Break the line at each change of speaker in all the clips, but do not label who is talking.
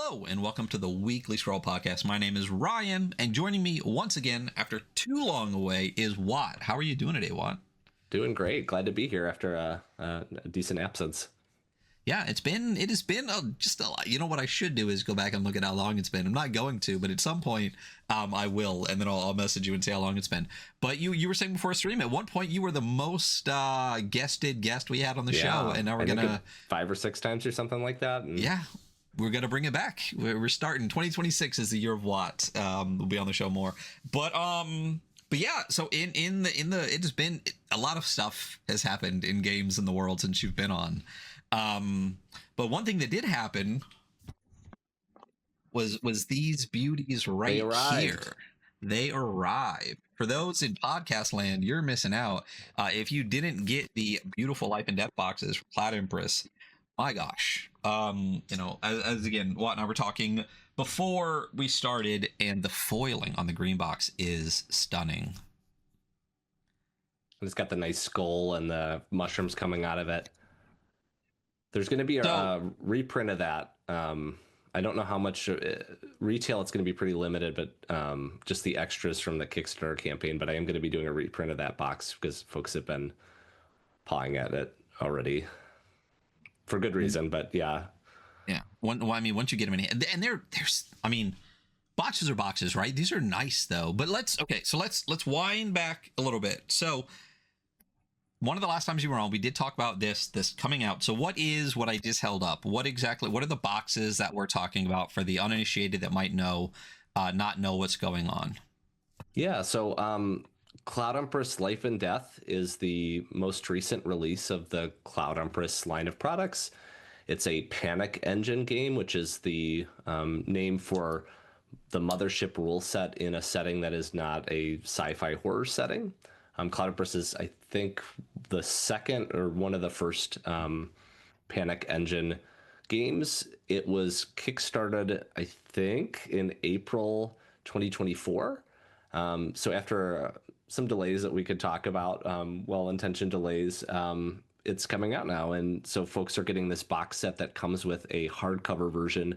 Hello, and welcome to the Weekly Scroll Podcast. My name is Ryan, and joining me once again after too long away is Watt. How are you doing today, Watt?
Doing great. Glad to be here after a decent absence.
Yeah, it has been just a lot. You know what I should do is go back and look at how long it's been. I'm not going to, but at some point I will, and then I'll message you and say how long it's been. But you were saying before stream, at one point you were the most guested guest we had on the show, and now we're gonna
5 or 6 times or something like that. And
yeah, we're gonna bring it back. We're starting 2026 is the year of Watt. We'll be on the show more, but yeah. So in the it has been a lot of stuff has happened in games in the world since you've been on. But one thing that did happen was these beauties right here. They arrived. For those in podcast land, you're missing out. If you didn't get the beautiful Life and Death boxes from Cloud Empress, my gosh. As again, Watt and I were talking before we started, and the foiling on the green box is stunning.
It's got the nice skull and the mushrooms coming out of it. There's going to be a reprint of that. I don't know how much retail. It's going to be pretty limited, but just the extras from the Kickstarter campaign. But I am going to be doing a reprint of that box because folks have been pawing at it already for good reason. But yeah.
Once you get them in, and there's, boxes are boxes, right? These are nice though. But let's wind back a little bit. So one of the last times you were on, we did talk about this coming out. So what I just held up? What are the boxes that we're talking about for the uninitiated that might not know what's going on?
Yeah. So Cloud Empress Life and Death is the most recent release of the Cloud Empress line of products. It's a panic engine game, which is the name for the mothership rule set in a setting that is not a sci-fi horror setting. Cloud Empress is, I think, the second or one of the first panic engine games. It was kickstarted, I think, in April 2024. So after some delays that we could talk about, well-intentioned delays, it's coming out now. And so folks are getting this box set that comes with a hardcover version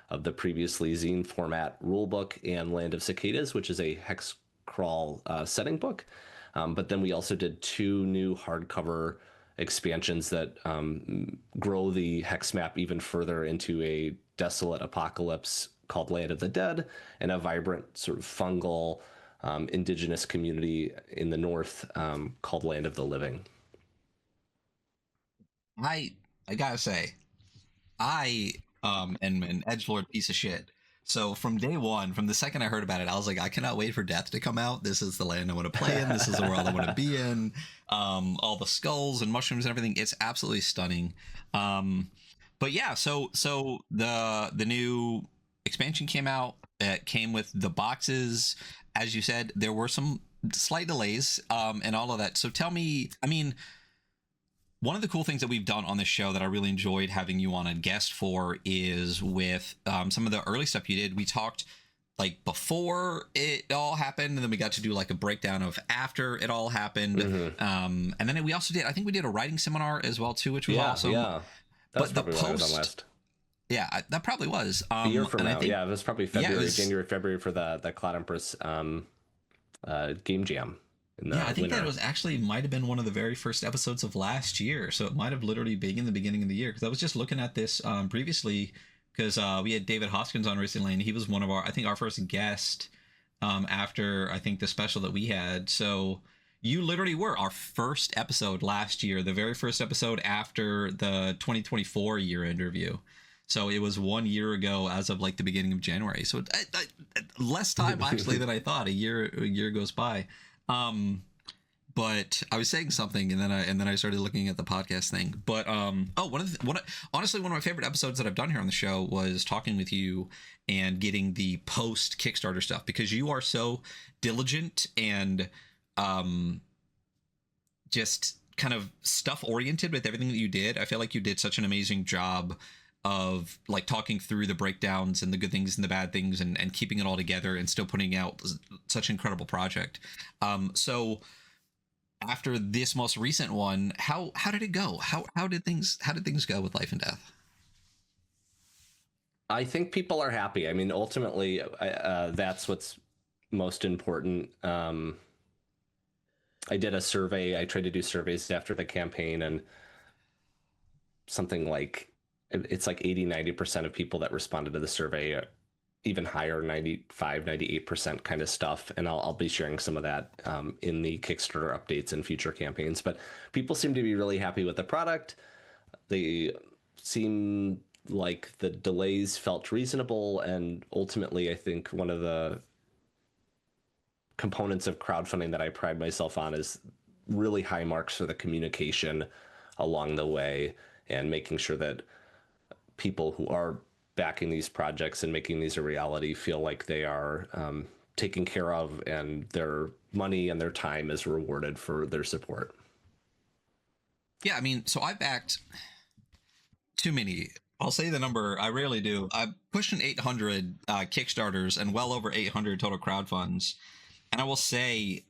of the previously zine format rulebook and Land of Cicadas, which is a hex crawl setting book. But then we also did 2 new hardcover expansions that grow the hex map even further into a desolate apocalypse called Land of the Dead, and a vibrant sort of fungal indigenous community in the north called Land of the Living.
I gotta say, I am an edgelord piece of shit. So from day one, from the second I heard about it, I was like, I cannot wait for Death to come out. This is the land I want to play in. This is the world I want to be in. All the skulls and mushrooms and everything. It's absolutely stunning. But yeah, so the new expansion came out. It came with the boxes. As you said, there were some slight delays and all of that. So tell me, one of the cool things that we've done on this show that I really enjoyed having you on a guest for is with some of the early stuff you did. We talked like before it all happened, and then we got to do like a breakdown of after it all happened. Mm-hmm. And then we also did, I think we did a writing seminar as well too, which was awesome.
Yeah,
but the post, yeah, that probably was
a year from now. It was probably January, February for the Cloud Empress game jam.
I think that was actually might have been one of the very first episodes of last year. So it might have literally been in the beginning of the year. Because I was just looking at this previously, because we had David Hoskins on recently, and he was one of our first guest after, I think, the special that we had. So you literally were our first episode last year, the very first episode after the 2024 year interview. So it was 1 year ago as of like the beginning of January. So less time actually than I thought. A year goes by. But I was saying something, and then I started looking at the podcast thing. But honestly, one of my favorite episodes that I've done here on the show was talking with you and getting the post Kickstarter stuff, because you are so diligent and just kind of stuff oriented with everything that you did. I feel like you did such an amazing job of like talking through the breakdowns and the good things and the bad things, and keeping it all together and still putting out such an incredible project. So after this most recent one, how did it go? How did things go with Life and Death?
I think people are happy. I mean, ultimately, that's what's most important. I did a survey. I tried to do surveys after the campaign, and something like it's like 80-90% of people that responded to the survey, even higher, 95-98% kind of stuff. And I'll be sharing some of that in the Kickstarter updates and future campaigns. But people seem to be really happy with the product. They seem like the delays felt reasonable. And ultimately, I think one of the components of crowdfunding that I pride myself on is really high marks for the communication along the way, and making sure that people who are backing these projects and making these a reality feel like they are taken care of, and their money and their time is rewarded for their support.
Yeah, I mean, so I backed too many. I'll say the number. I rarely do. I've pushed an 800 Kickstarters and well over 800 total crowdfunds. And I will say,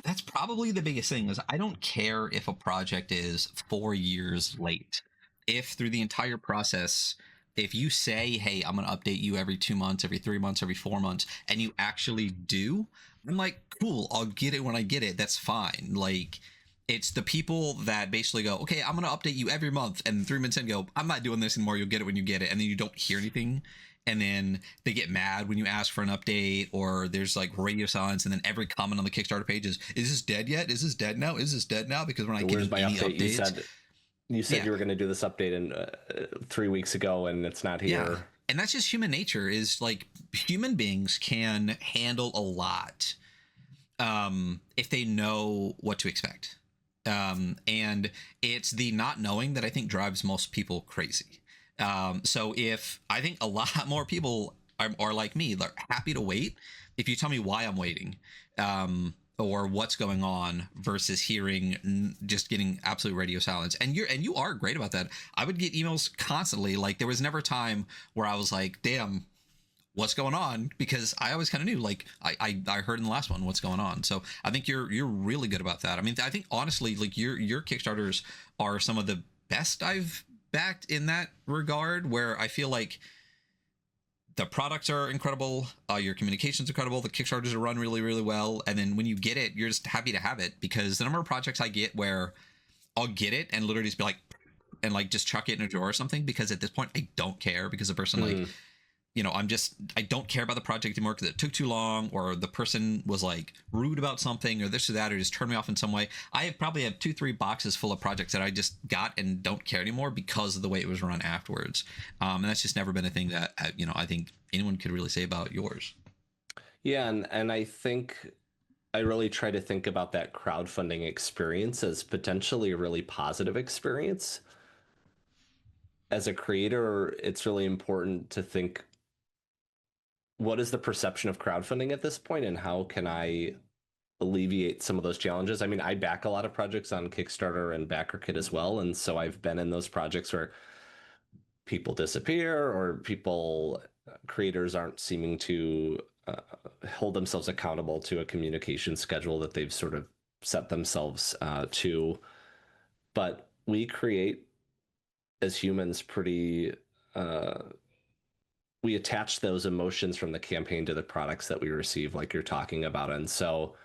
that's probably the biggest thing is I don't care if a project is 4 years late. If through the entire process, if you say, hey, I'm going to update you every 2 months, every 3 months, every 4 months, and you actually do, I'm like, cool, I'll get it when I get it. That's fine. Like, it's the people that basically go, okay, I'm going to update you every month, and 3 months in go, I'm not doing this anymore. You'll get it when you get it. And then you don't hear anything. And then they get mad when you ask for an update, or there's like radio silence. And then every comment on the Kickstarter page is this dead yet? Is this dead now? Is this dead now? Because we're not
Where's
getting
my
any
update?
updates.
You said
Yeah.
you were going to do this update in 3 weeks ago, and it's not here.
Yeah. And that's just human nature. Is like human beings can handle a lot if they know what to expect. And it's the not knowing that I think drives most people crazy. So if I think a lot more people are like me, they're happy to wait if you tell me why I'm waiting, or what's going on, versus hearing just getting absolute radio silence. And you are great about that. I would get emails constantly. Like there was never a time where I was like, damn, what's going on, because I always kind of knew, like I heard in the last one what's going on. So I think you're really good about that. I mean, I think honestly, like your Kickstarters are some of the best I've backed in that regard, where I feel like the products are incredible, your communication's incredible, the Kickstarters are run really, really well, and then when you get it, you're just happy to have it. Because the number of projects I get where I'll get it and literally just be like, and like just chuck it in a drawer or something, because at this point I don't care, because the person like, I don't care about the project anymore because it took too long, or the person was like rude about something, or this or that, or just turned me off in some way. I probably have 2-3 boxes full of projects that I just got and don't care anymore because of the way it was run afterwards. And that's just never been a thing that, I think anyone could really say about yours.
Yeah, and I think I really try to think about that crowdfunding experience as potentially a really positive experience. As a creator, it's really important to think, what is the perception of crowdfunding at this point, and how can I alleviate some of those challenges? I mean, I back a lot of projects on Kickstarter and BackerKit as well, and so I've been in those projects where people disappear, or creators aren't seeming to hold themselves accountable to a communication schedule that they've sort of set themselves to. But we create, as humans, pretty we attach those emotions from the campaign to the products that we receive, like you're talking about. And so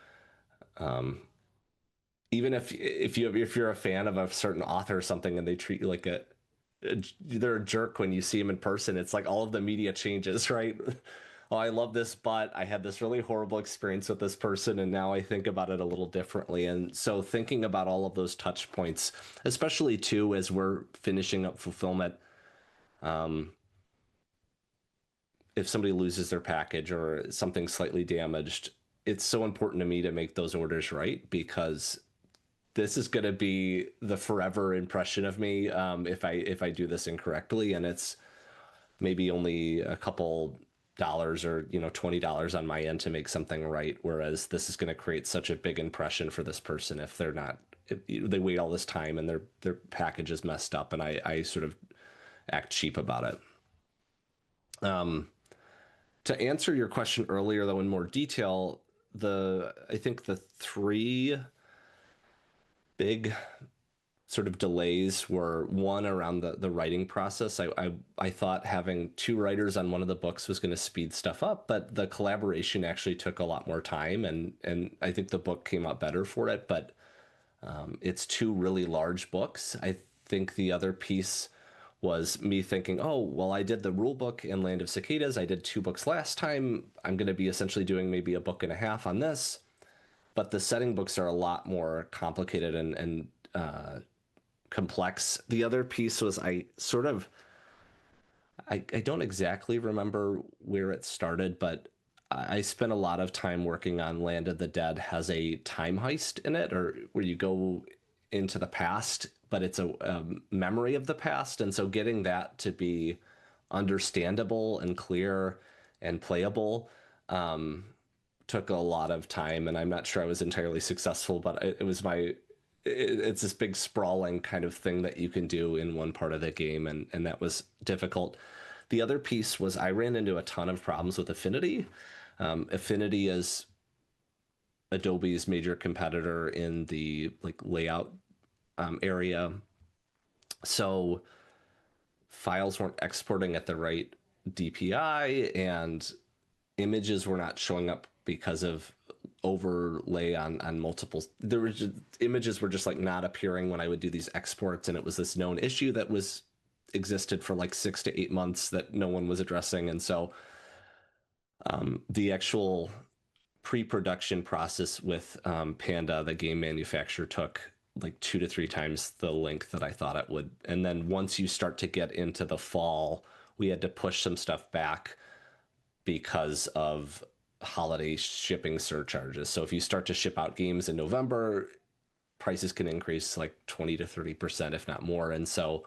even if you're a fan of a certain author or something, and they treat you like they're a jerk when you see them in person, it's like all of the media changes, right? Oh, I love this, but I had this really horrible experience with this person, and now I think about it a little differently. And so thinking about all of those touch points, especially too, as we're finishing up fulfillment, if somebody loses their package or something slightly damaged, it's so important to me to make those orders right, because this is going to be the forever impression of me if I do this incorrectly. And it's maybe only a couple dollars, or $20 on my end to make something right, whereas this is going to create such a big impression for this person if they wait all this time and their package is messed up, and I sort of act cheap about it. To answer your question earlier, though, in more detail, I think the three big sort of delays were one around the writing process. I thought having two writers on one of the books was going to speed stuff up, but the collaboration actually took a lot more time, and I think the book came out better for it. But it's two really large books. I think the other piece was me thinking, oh, well, I did the rule book in Land of Cicadas. I did two books last time. I'm going to be essentially doing maybe a book and a half on this. But the setting books are a lot more complicated and complex. The other piece was I don't exactly remember where it started, but I spent a lot of time working on Land of the Dead has a time heist in it, or where you go into the past, but it's a memory of the past. And so getting that to be understandable and clear and playable took a lot of time. And I'm not sure I was entirely successful, but it was it's this big sprawling kind of thing that you can do in one part of the game, and that was difficult. The other piece was I ran into a ton of problems with Affinity. Affinity is Adobe's major competitor in the like layout area, so files weren't exporting at the right DPI, and images were not showing up because of overlay on multiple. There was images were just like not appearing when I would do these exports, and it was this known issue that was existed for like 6 to 8 months that no one was addressing. And so the actual pre-production process with Panda, the game manufacturer, took like 2 to 3 times the length that I thought it would. And then once you start to get into the fall, we had to push some stuff back because of holiday shipping surcharges. So if you start to ship out games in November, prices can increase like 20 to 30%, if not more. And so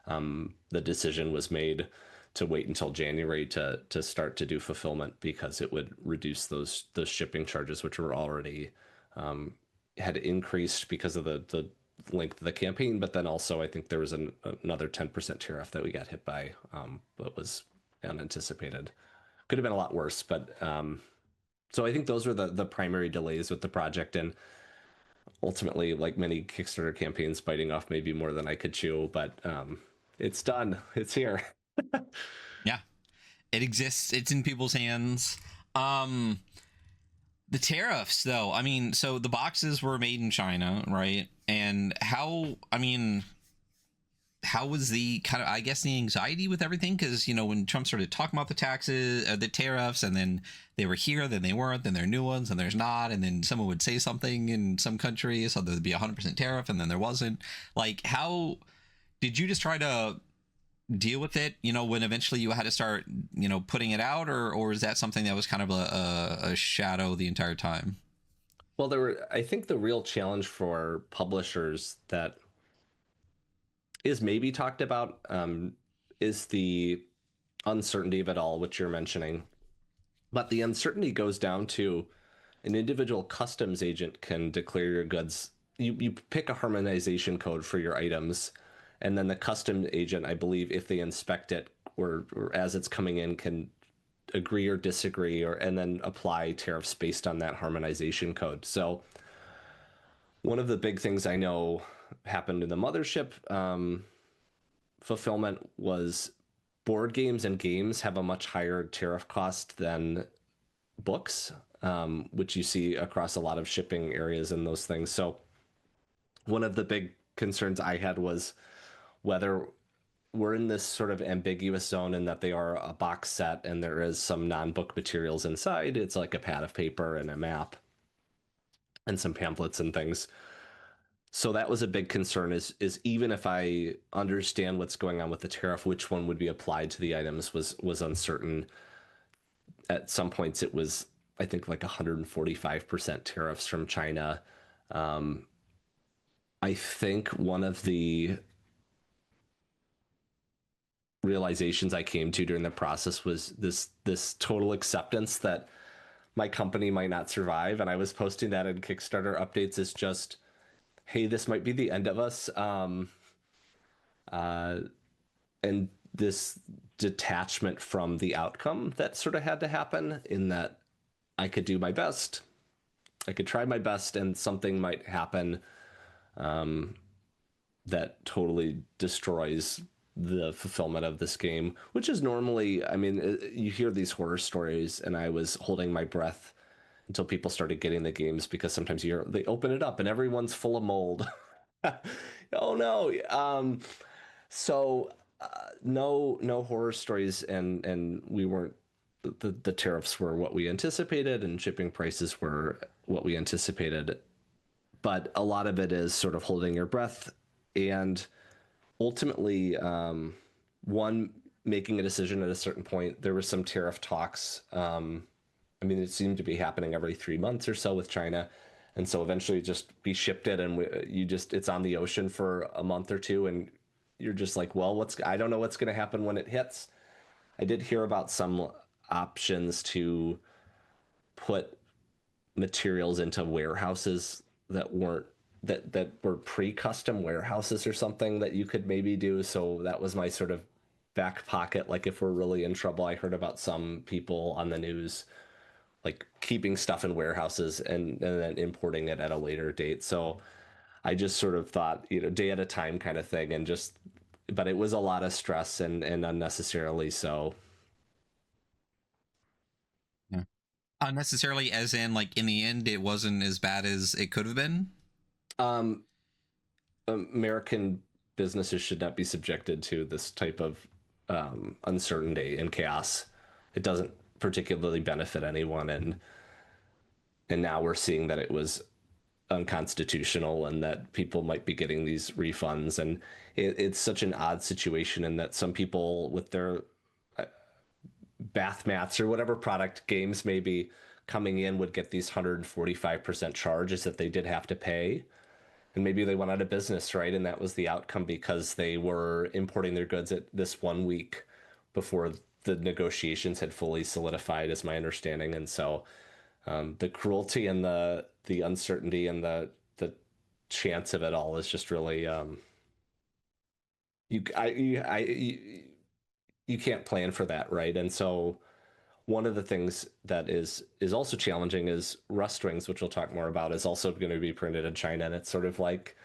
the decision was made to wait until January to start to do fulfillment, because it would reduce those shipping charges, which were already had increased because of the length of the campaign. But then also I think there was another 10% tariff that we got hit by, that was unanticipated. Could have been a lot worse, but so I think those were the primary delays with the project, and ultimately, like many Kickstarter campaigns, biting off maybe more than I could chew, but it's done. It's here.
Yeah, it exists. It's in people's hands. The tariffs, though. I mean, so the boxes were made in China, right? And how? I mean, how was the kind of, I guess, the anxiety with everything? Because, you know, when Trump started talking about the taxes, the tariffs, and then they were here, then they weren't, then there are new ones, and there's not, and then someone would say something in some countries, so there'd be 100% tariff, and then there wasn't. Like, how did you just try to deal with it, you know, when eventually you had to start, you know, putting it out, or is that something that was kind of a shadow the entire time?
Well, I think the real challenge for publishers that is maybe talked about is the uncertainty of it all, which you're mentioning. But the uncertainty goes down to an individual customs agent can declare your goods. You pick a harmonization code for your items, and then the custom agent, I believe, if they inspect it or as it's coming in, can agree or disagree, and then apply tariffs based on that harmonization code. So one of the big things I know happened in the mothership fulfillment was board games and games have a much higher tariff cost than books, which you see across a lot of shipping areas and those things. So one of the big concerns I had was whether we're in this sort of ambiguous zone in that they are a box set and there is some non-book materials inside. It's like a pad of paper and a map and some pamphlets and things. So that was a big concern, is even if I understand what's going on with the tariff, which one would be applied to the items was uncertain. At some points it was, I think, like 145% tariffs from China. I think one of the realizations I came to during the process was this total acceptance that my company might not survive. And I was posting that in Kickstarter updates as just, hey, this might be the end of us. And this detachment from the outcome that sort of had to happen, in that I could do my best. I could try my best and something might happen that totally destroys the fulfillment of this game, which is normally, I mean, you hear these horror stories, and I was holding my breath until people started getting the games, because sometimes you hear they open it up and everyone's full of mold. Oh no. So no horror stories, and we weren't, the tariffs were what we anticipated and shipping prices were what we anticipated, but a lot of it is sort of holding your breath, and ultimately, one, making a decision at a certain point. There were some tariff talks. I mean, it seemed to be happening every 3 months or so with China. And so eventually just we shipped it, and you just, it's on the ocean for a month or two. And you're just like, well, I don't know what's going to happen when it hits. I did hear about some options to put materials into warehouses that weren't, that were pre-custom warehouses or something that you could maybe do. So that was my sort of back pocket. Like if we're really in trouble, I heard about some people on the news like keeping stuff in warehouses and then importing it at a later date. So I just sort of thought, day at a time kind of thing, and just, but it was a lot of stress and unnecessarily so.
Yeah. Unnecessarily, as in, like, in the end, it wasn't as bad as it could have been.
Um, American businesses should not be subjected to this type of uncertainty and chaos. It doesn't particularly benefit anyone, and now we're seeing that it was unconstitutional and that people might be getting these refunds, and it's such an odd situation in that some people with their bath mats or whatever product games may be coming in would get these 145% charges that they did have to pay, and maybe they went out of business, right? And that was the outcome because they were importing their goods at this 1 week before the negotiations had fully solidified, is my understanding. And so the cruelty and the uncertainty and the chance of it all is just really you can't plan for that, right? And so one of the things that is also challenging is Rust Wings, which we'll talk more about, is also going to be printed in China, and it's sort of like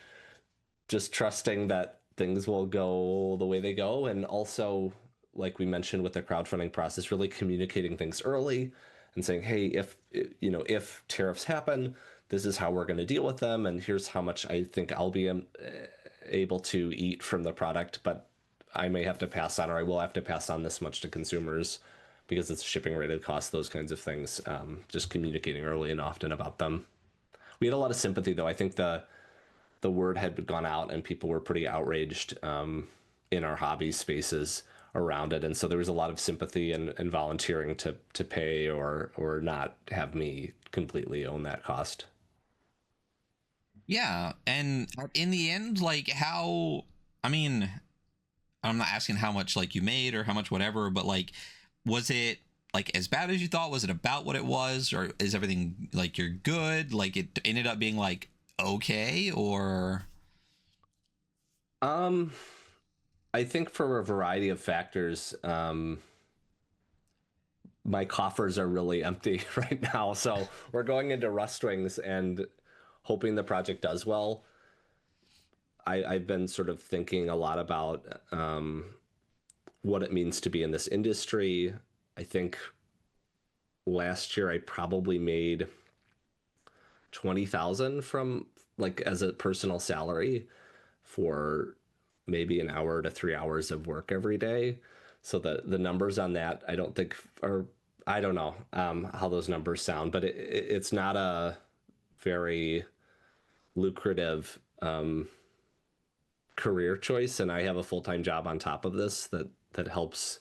just trusting that things will go the way they go, and also, like we mentioned with the crowdfunding process, really communicating things early and saying, hey, if tariffs happen, this is how we're going to deal with them, and here's how much I think I'll be able to eat from the product, but I may have to pass on, or I will have to pass on this much to consumers because it's shipping related costs, those kinds of things. Just communicating early and often about them. We had a lot of sympathy, though. I think the word had gone out and people were pretty outraged in our hobby spaces around it, and so there was a lot of sympathy and volunteering to pay or not have me completely own that cost.
Yeah, and in the end, like, how, I mean, I'm not asking how much, like, you made or how much whatever, but, like, was it, like, as bad as you thought? Was it about what it was, or is everything, like, you're good, like, it ended up being, like, okay, or?
Um, I think for a variety of factors, my coffers are really empty right now. So we're going into Rust Wings and hoping the project does well. I've been sort of thinking a lot about what it means to be in this industry. I think last year I probably made 20,000 from, like, as a personal salary for maybe an hour to 3 hours of work every day. So the numbers on that, I don't think are, I don't know how those numbers sound, but it's not a very lucrative career choice. And I have a full-time job on top of this that helps.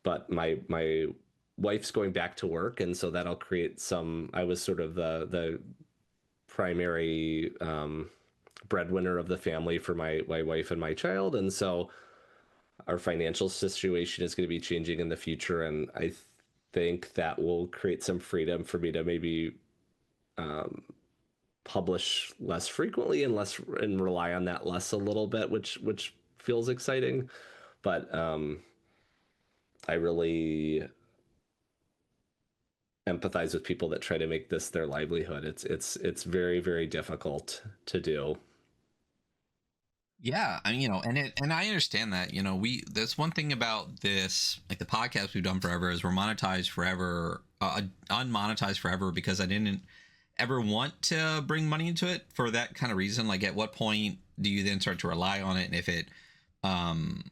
But my wife's going back to work, and so that'll create some. I was sort of the primary breadwinner of the family for my wife and my child, and so our financial situation is going to be changing in the future, and I think that will create some freedom for me to maybe publish less frequently and rely on that less a little bit, which feels exciting. But I really empathize with people that try to make this their livelihood. It's very, very difficult to do.
Yeah, I mean, and I understand that, that's one thing about this, like the podcast we've done forever is we're monetized forever, unmonetized forever because I didn't ever want to bring money into it for that kind of reason. Like, at what point do you then start to rely on it? And if it, um,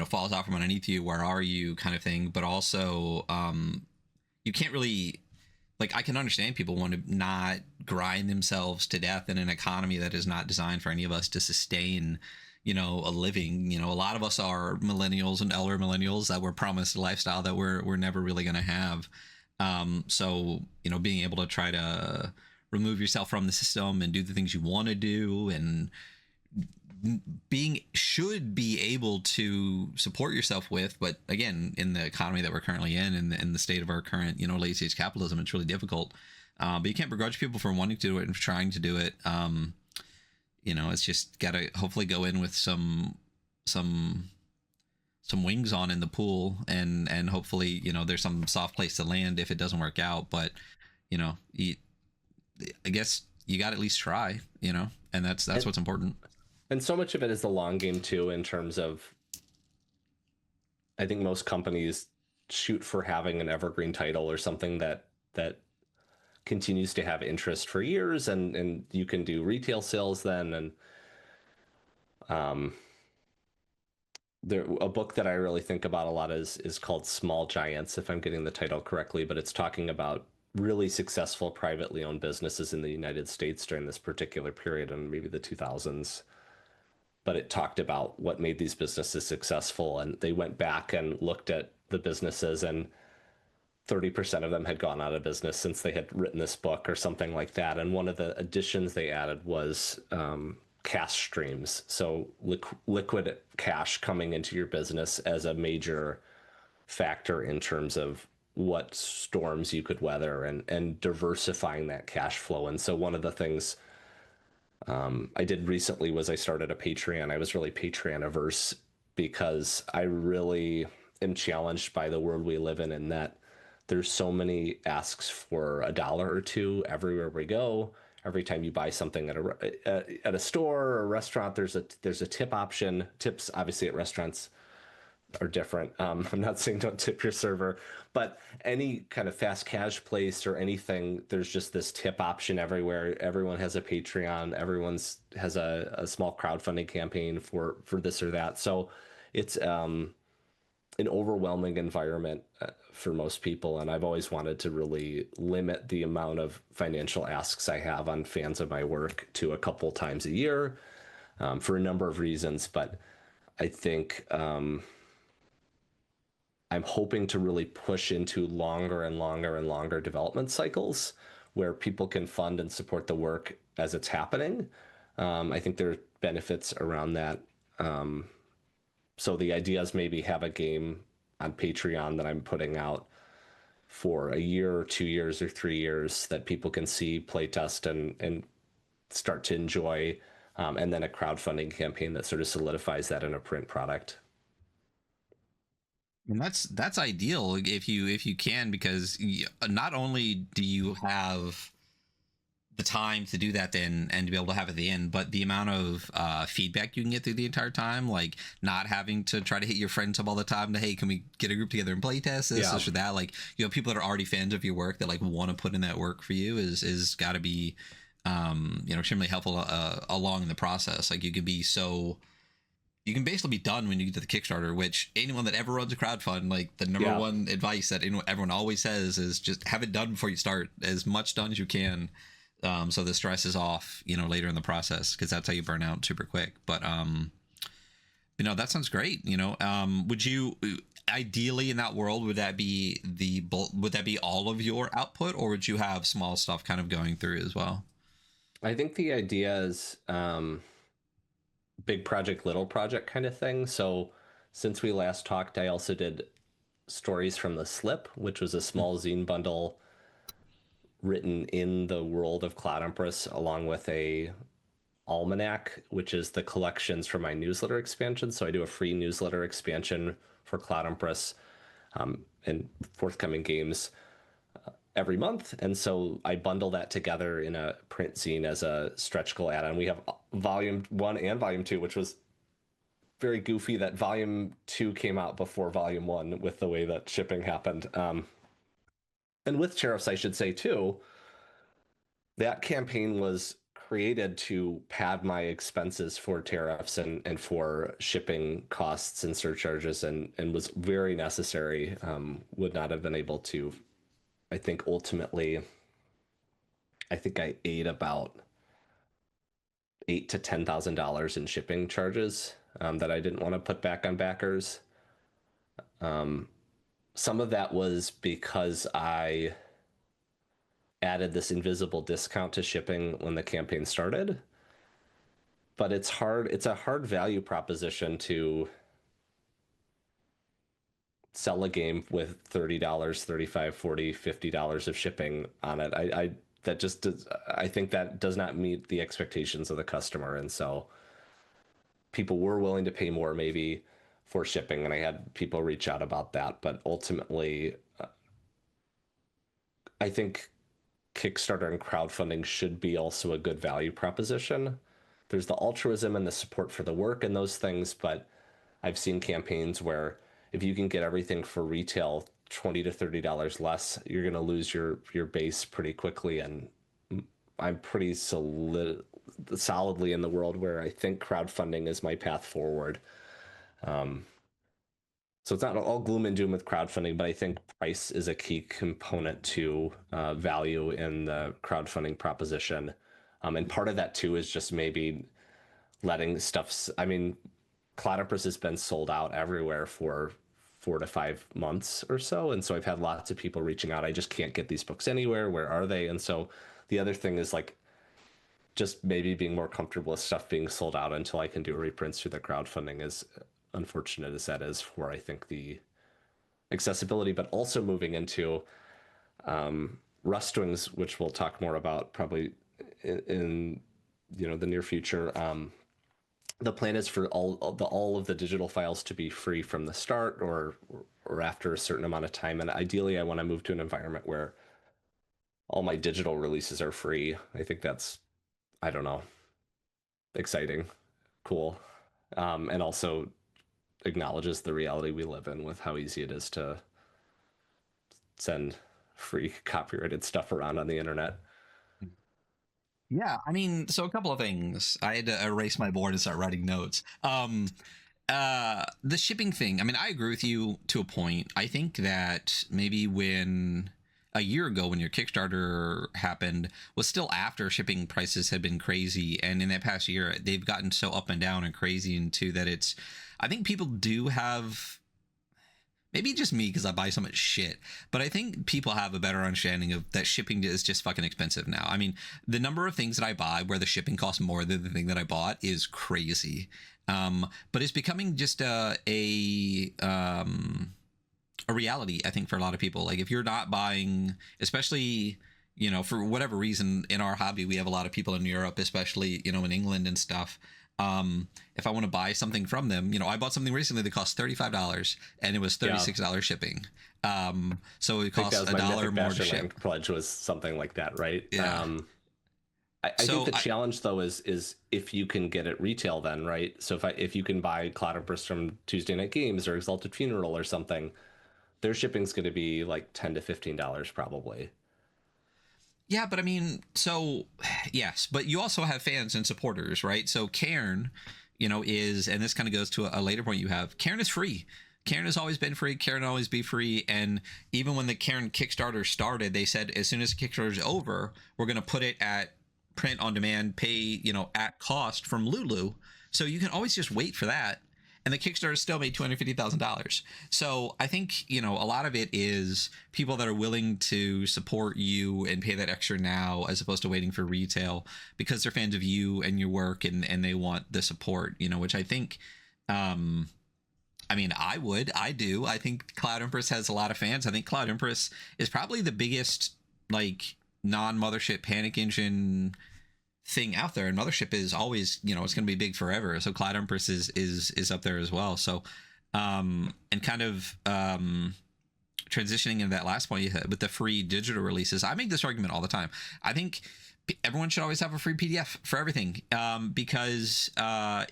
falls out from underneath you, where are you, kind of thing. But also, you can't really, like, I can understand people want to not grind themselves to death in an economy that is not designed for any of us to sustain, a living. A lot of us are millennials and elder millennials that were promised a lifestyle that we're never really going to have. So, being able to try to remove yourself from the system and do the things you want to do, and being should be able to support yourself with, but again, in the economy that we're currently in the state of our current, late stage capitalism, it's really difficult. But you can't begrudge people for wanting to do it and for trying to do it. It's just gotta hopefully go in with some wings on in the pool, and hopefully, there's some soft place to land if it doesn't work out. But you, I guess you got to at least try, and that's what's important.
And so much of it is the long game too, in terms of, I think most companies shoot for having an evergreen title or something that continues to have interest for years, and you can do retail sales then. And a book that I really think about a lot is called Small Giants, if I'm getting the title correctly, but it's talking about really successful privately owned businesses in the United States during this particular period, and maybe the 2000s. But it talked about what made these businesses successful, and they went back and looked at the businesses, and 30% of them had gone out of business since they had written this book or something like that. And one of the additions they added was cash streams. So liquid cash coming into your business as a major factor in terms of what storms you could weather, and diversifying that cash flow. And so one of the things I did recently was I started a Patreon. I was really Patreon averse because I really am challenged by the world we live in that there's so many asks for $1 or $2 everywhere we go. Every time you buy something at a store or a restaurant, there's a tip option. Tips obviously at restaurants are different. I'm not saying don't tip your server, but any kind of fast cash place or anything, there's just this tip option everywhere. Everyone has a Patreon. Everyone's has a small crowdfunding campaign for this or that. So it's an overwhelming environment for most people. And I've always wanted to really limit the amount of financial asks I have on fans of my work to a couple times a year, for a number of reasons. But I think I'm hoping to really push into longer and longer and longer development cycles where people can fund and support the work as it's happening. I think there are benefits around that. So the idea is maybe have a game on Patreon that I'm putting out for a year or 2 years or 3 years that people can see, play test, and start to enjoy. And then a crowdfunding campaign that sort of solidifies that in a print product.
And that's ideal if you can, because not only do you have the time to do that then and to be able to have it at the end, but the amount of feedback you can get through the entire time, like not having to try to hit your friends up all the time to, hey, can we get a group together and play test this or that? Like, people that are already fans of your work that like want to put in that work for you is got to be extremely helpful along in the process. Like, you can basically be done when you get to the Kickstarter, which anyone that ever runs a crowdfund, like the number one advice that everyone always says is just have it done before you start, as much done as you can. So the stress is off, later in the process, because that's how you burn out super quick. But, that sounds great. Would you ideally in that world, would that be all of your output, or would you have small stuff kind of going through as well?
I think the idea is, big project, little project kind of thing. So since we last talked, I also did Stories from the Slip, which was a small zine bundle written in the world of Cloud Empress, along with a almanac, which is the collections for my newsletter expansion. So I do a free newsletter expansion for Cloud Empress, and forthcoming games. every month. And so I bundle that together in a print zine as a stretch goal add-on. We have volume 1 and volume 2, which was very goofy that volume 2 came out before volume 1 with the way that shipping happened. And with tariffs, I should say too, that campaign was created to pad my expenses for tariffs and for shipping costs and surcharges, and was very necessary. Would not have been able to, I think ultimately, I think I ate about $8,000 to $10,000 in shipping charges that I didn't want to put back on backers. Some of that was because I added this invisible discount to shipping when the campaign started. But it's hard. It's a hard value proposition to sell a game with $30, $35, $40, $50 of shipping on it. I think that does not meet the expectations of the customer. And so people were willing to pay more maybe for shipping, and I had people reach out about that. But ultimately, I think Kickstarter and crowdfunding should be also a good value proposition. There's the altruism and the support for the work and those things, but I've seen campaigns where if you can get everything for retail $20 to $30 less, you're going to lose your base pretty quickly. And I'm pretty solidly in the world where I think crowdfunding is my path forward. So it's not all gloom and doom with crowdfunding, but I think price is a key component to value in the crowdfunding proposition. And part of that too is just maybe letting stuff. I mean, Cloud Empress has been sold out everywhere for 4 to 5 months or so. And so I've had lots of people reaching out. I just can't get these books anywhere. Where are they? And so the other thing is like just maybe being more comfortable with stuff being sold out until I can do reprints through the crowdfunding, is unfortunate as that is for, I think, the accessibility, but also moving into Rust Wings, which we'll talk more about probably in the near future. The plan is for all of the digital files to be free from the start or after a certain amount of time. And ideally, I want to move to an environment where all my digital releases are free. I think that's, I don't know, exciting, cool, and also acknowledges the reality we live in with how easy it is to send free copyrighted stuff around on the internet.
Yeah, I mean, so a couple of things. I had to erase my board and start writing notes. The shipping thing, I mean, I agree with you to a point. I think that maybe when a year ago when your Kickstarter happened was still after shipping prices had been crazy, and in that past year they've gotten so up and down and crazy into that it's, I think people do have, maybe just me because I buy so much shit, but I think people have a better understanding of that shipping is just fucking expensive now. I mean, the number of things that I buy where the shipping costs more than the thing that I bought is crazy. But it's becoming just a reality, I think, for a lot of people. Like if you're not buying, especially, for whatever reason in our hobby, we have a lot of people in Europe, especially, in England and stuff. If I want to buy something from them, I bought something recently that cost $35 and it was $36 shipping. So it costs $1 more to ship.
Pledge was something like that, right?
Yeah.
I think the challenge though is if you can get it retail then, right? So if you can buy Cloud Empress from Tuesday Night Games or Exalted Funeral or something, their shipping's going to be like $10 to $15 probably.
Yeah, but I mean, so yes, but you also have fans and supporters, right? So Cairn, is, and this kind of goes to a later point you have, Cairn is free. Cairn has always been free. Cairn will always be free. And even when the Cairn Kickstarter started, they said as soon as the Kickstarter is over, we're going to put it at print on demand, pay, at cost from Lulu. So you can always just wait for that. And the Kickstarter still made $250,000. So I think, a lot of it is people that are willing to support you and pay that extra now as opposed to waiting for retail because they're fans of you and your work and they want the support, which I think, I mean, I do. I think Cloud Empress has a lot of fans. I think Cloud Empress is probably the biggest, non-Mothership Panic Engine thing out there, and Mothership is always, it's going to be big forever. So Cloud Empress is up there as well. So, and kind of trying transitioning into that last point you had with the free digital releases, I make this argument all the time. I think everyone should always have a free PDF for everything, because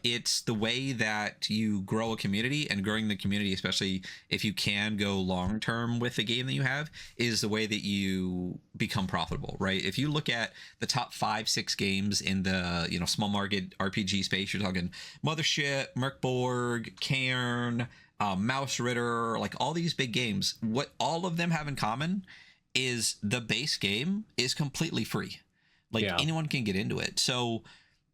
it's the way that you grow a community, and growing the community, especially if you can go long term with the game that you have, is the way that you become profitable, right? If you look at the top 5-6 games in the small market RPG space, you're talking Mothership, Merkborg, Cairn, Mausritter, like all these big games. What all of them have in common is the base game is completely free. Like anyone can get into it. So,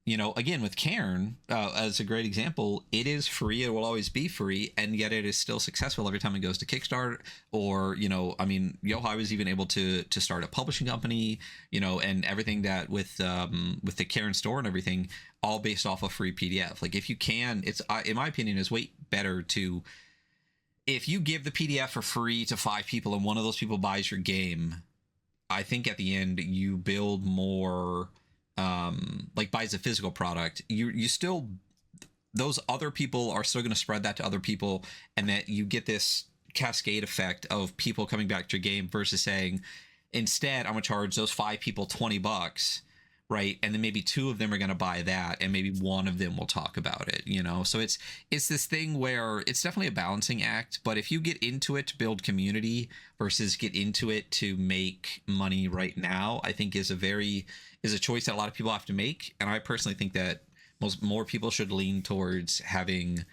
again, with Cairn, as a great example, it is free. It will always be free. And yet it is still successful every time it goes to Kickstarter, or, Yohai was even able to start a publishing company, and everything that with the Cairn store and everything, all based off a free PDF. Like if you can, it's, in my opinion, is way better to, if you give the PDF for free to 5 people and one of those people buys your game, I think at the end you build more, like buys a physical product. You still, those other people are still going to spread that to other people, and that you get this cascade effect of people coming back to your game versus saying, instead, I'm going to charge those 5 people $20, right? And then maybe 2 of them are going to buy that, and maybe 1 of them will talk about it, So it's this thing where it's definitely a balancing act. But if you get into it to build community versus get into it to make money right now, I think is a choice that a lot of people have to make. And I personally think that more people should lean towards having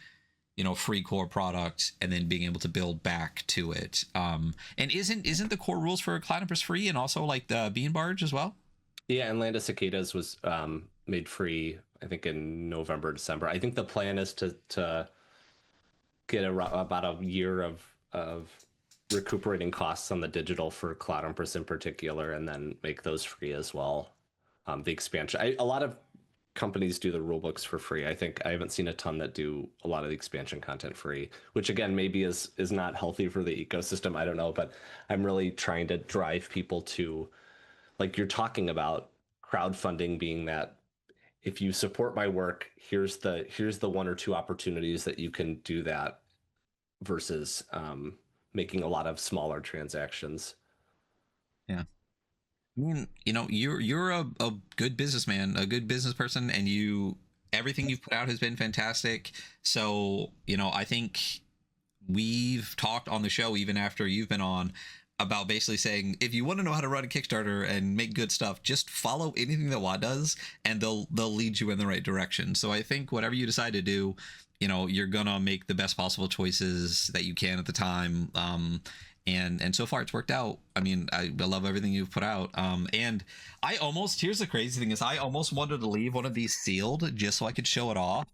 free core products and then being able to build back to it. And isn't the core rules for Cloud Empress free, and also like the Bean Barge as well?
Yeah, and Land of Cicadas was made free, I think, in November, December. I think the plan is to get about a year of recuperating costs on the digital for Cloud Empress in particular, and then make those free as well. The expansion. A lot of companies do the rulebooks for free. I think I haven't seen a ton that do a lot of the expansion content free, which again maybe is not healthy for the ecosystem. I don't know, but I'm really trying to drive people to, like you're talking about, crowdfunding being that if you support my work, here's the 1 or 2 opportunities that you can do that, versus making a lot of smaller transactions.
Yeah. I mean, you're a good businessman, a good business person, and everything you've put out has been fantastic. So, I think we've talked on the show, even after you've been on, about basically saying, if you want to know how to run a Kickstarter and make good stuff, just follow anything that WAD does, and they'll lead you in the right direction. So I think whatever you decide to do, you're gonna make the best possible choices that you can at the time. And so far it's worked out. I mean, I love everything you've put out. And here's the crazy thing is, I almost wanted to leave one of these sealed just so I could show it off.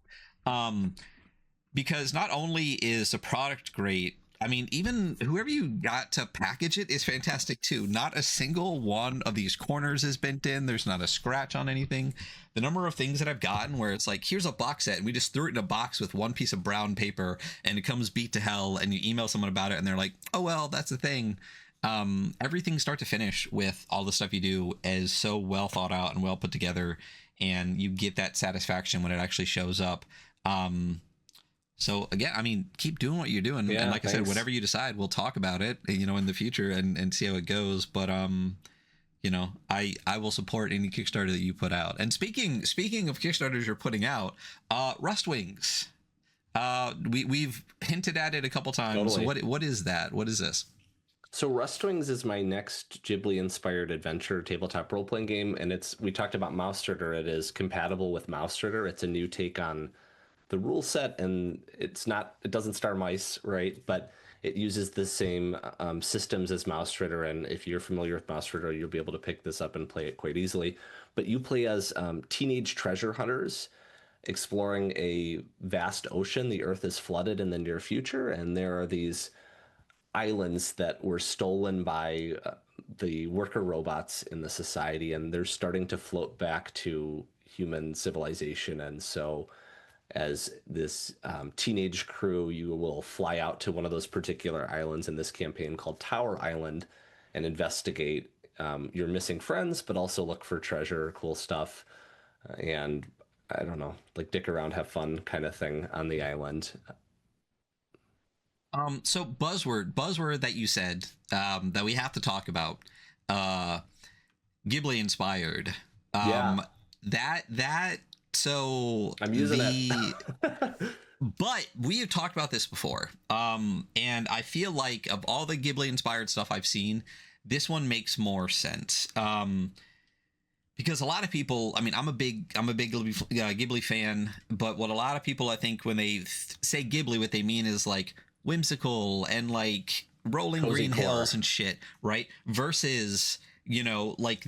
Because not only is the product great, I mean, even whoever you got to package it is fantastic too. Not a single one of these corners is bent in. There's not a scratch on anything. The number of things that I've gotten where it's like, here's a box set, and we just threw it in a box with 1 piece of brown paper, and it comes beat to hell, and you email someone about it and they're like, oh, well, that's the thing. Everything start to finish with all the stuff you do is so well thought out and well put together, and you get that satisfaction when it actually shows up. So again, I mean, keep doing what you're doing.
Yeah,
and like
thanks.
I said, whatever you decide, we'll talk about it, in the future and see how it goes. But, I will support any Kickstarter that you put out. And speaking of Kickstarters you're putting out, Rust Wings, we've hinted at it a couple times.
Totally.
So what is that? What is this?
So Rust Wings is my next Ghibli-inspired adventure tabletop role-playing game, and we talked about Mausritter. It is compatible with Mausritter. It's a new take on the rule set, and it doesn't star mice, right? But it uses the same systems as Mausritter, and if you're familiar with Mausritter, you'll be able to pick this up and play it quite easily. But you play as teenage treasure hunters exploring a vast ocean. The Earth is flooded in the near future, and there are these islands that were stolen by the worker robots in the society, and they're starting to float back to human civilization. And so as this teenage crew, you will fly out to one of those particular islands in this campaign called Tower Island and investigate your missing friends, but also look for treasure, cool stuff, and I don't know, like dick around, have fun kind of thing on the island.
So buzzword that you said that we have to talk about, uh, Ghibli-inspired.
Yeah,
Um, that so
I'm using it.
the but we have talked about this before. And I feel like of all the Ghibli-inspired stuff I've seen, this one makes more sense. Because a lot of people, I mean, I'm a big Ghibli fan, but what a lot of people, I think, when they say Ghibli, what they mean is like whimsical and like rolling
Cozy
green
core.
hills and shit, right? Versus, like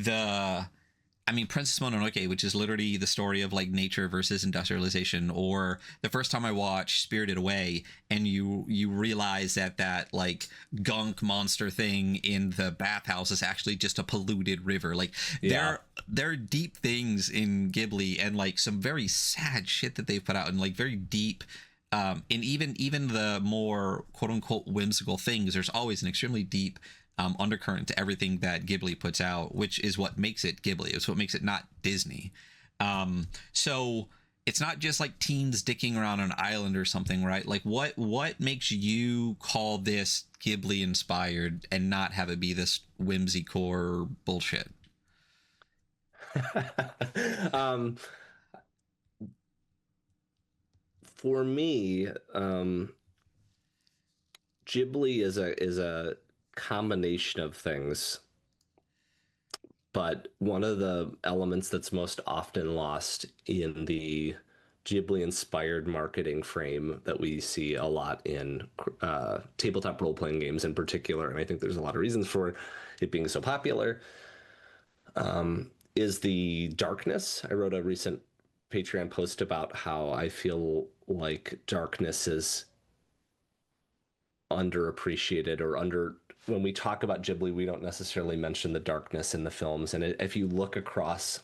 I mean, Princess Mononoke, which is literally the story of like nature versus industrialization, or the first time I watched Spirited Away, and you realize that like gunk monster thing in the bathhouse is actually just a polluted river. Like
Yeah.
there are deep things in Ghibli, and like some very sad shit that they've put out, and like very deep. And even the more quote unquote whimsical things, there's always an extremely deep undercurrent to everything that Ghibli puts out, which is what makes it Ghibli. It's what makes it not Disney. So it's not just like teens dicking around on an island or something, right? Like what makes you call this Ghibli inspired and not have it be this whimsy core bullshit?
um, for me, Ghibli is a combination of things, but one of the elements that's most often lost in the Ghibli inspired marketing frame that we see a lot in tabletop role playing games in particular, and I think there's a lot of reasons for it being so popular, is the darkness. I wrote a recent Patreon post about how I feel like darkness is underappreciated or under when we talk about Ghibli, we don't necessarily mention the darkness in the films. And if you look across,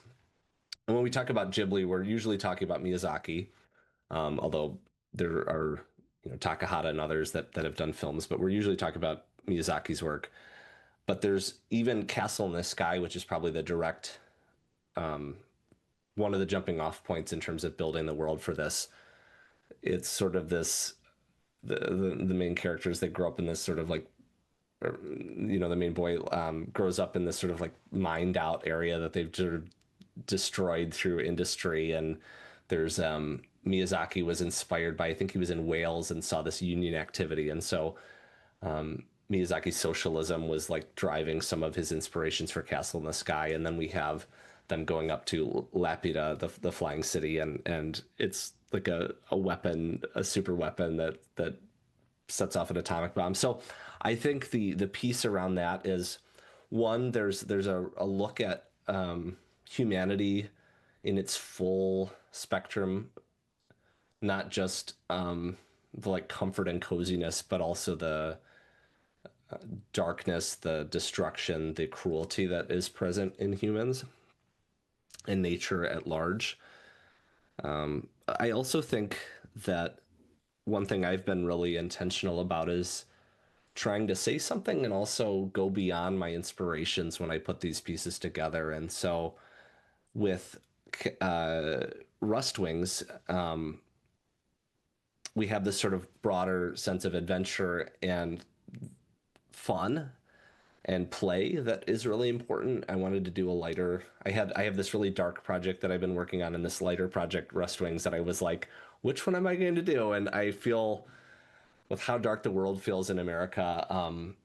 and when we talk about Ghibli, we're usually talking about Miyazaki, although there are Takahata and others that have done films, but we're usually talking about Miyazaki's work. But there's even Castle in the Sky, which is probably the direct um, one of the jumping off points in terms of building the world for this. It's sort of this the main characters, they grow up in this sort of like, the main boy grows up in this sort of like mined out area that they've sort of destroyed through industry. And there's Miyazaki was inspired by, I think he was in Wales and saw this union activity, and so Miyazaki's socialism was like driving some of his inspirations for Castle in the Sky. And then we have them going up to Lapida, the flying city, and it's like a weapon, a super weapon that sets off an atomic bomb. So I think the piece around that is, one, there's a look at humanity in its full spectrum, not just the like comfort and coziness, but also the darkness, the destruction, the cruelty that is present in humans and nature at large. I also think that one thing I've been really intentional about is trying to say something and also go beyond my inspirations when I put these pieces together. And so with uh, Rust Wings, we have this sort of broader sense of adventure and fun and play that is really important. I wanted to do a lighter. I have this really dark project that I've been working on, and this lighter project, Rust Wings, that I was like, which one am I going to do? And I feel, with how dark the world feels in America,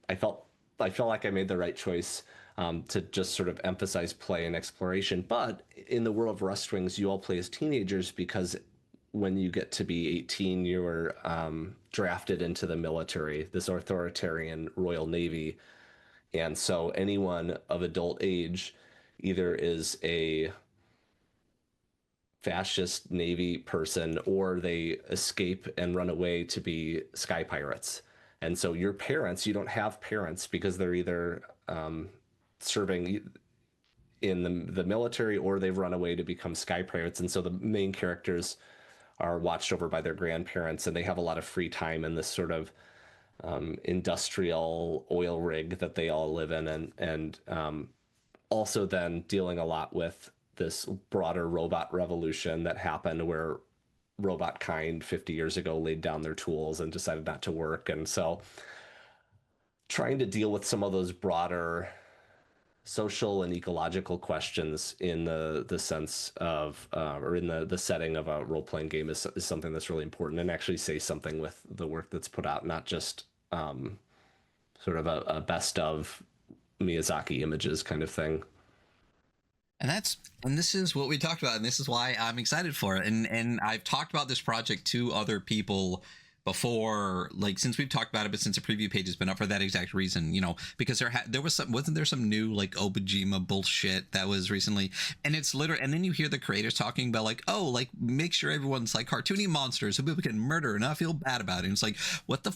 I felt like I made the right choice to just sort of emphasize play and exploration. But in the world of Rust Wings, you all play as teenagers because when you get to be 18, you are drafted into the military, this authoritarian Royal Navy. And so anyone of adult age either is a fascist Navy person or they escape and run away to be sky pirates. And so your parents, you don't have parents because they're either serving in the military or they've run away to become sky pirates. And so the main characters are watched over by their grandparents, and they have a lot of free time in this sort of industrial oil rig that they all live in, and also then dealing a lot with this broader robot revolution that happened where robot kind 50 years ago laid down their tools and decided not to work. And so trying to deal with some of those broader social and ecological questions in the sense of or in the setting of a role-playing game is something that's really important, and actually say something with the work that's put out, not just sort of a best of Miyazaki images kind of thing.
And this is what we talked about, and this is why I'm excited for it. And I've talked about this project to other people before, like since we've talked about it, but since the preview page has been up for that exact reason, you know, because there was some, wasn't there some new like Obajima bullshit that was recently, and it's literally, and then you hear the creators talking about like, oh, like make sure everyone's like cartoony monsters so people can murder and not feel bad about it. And it's like, what the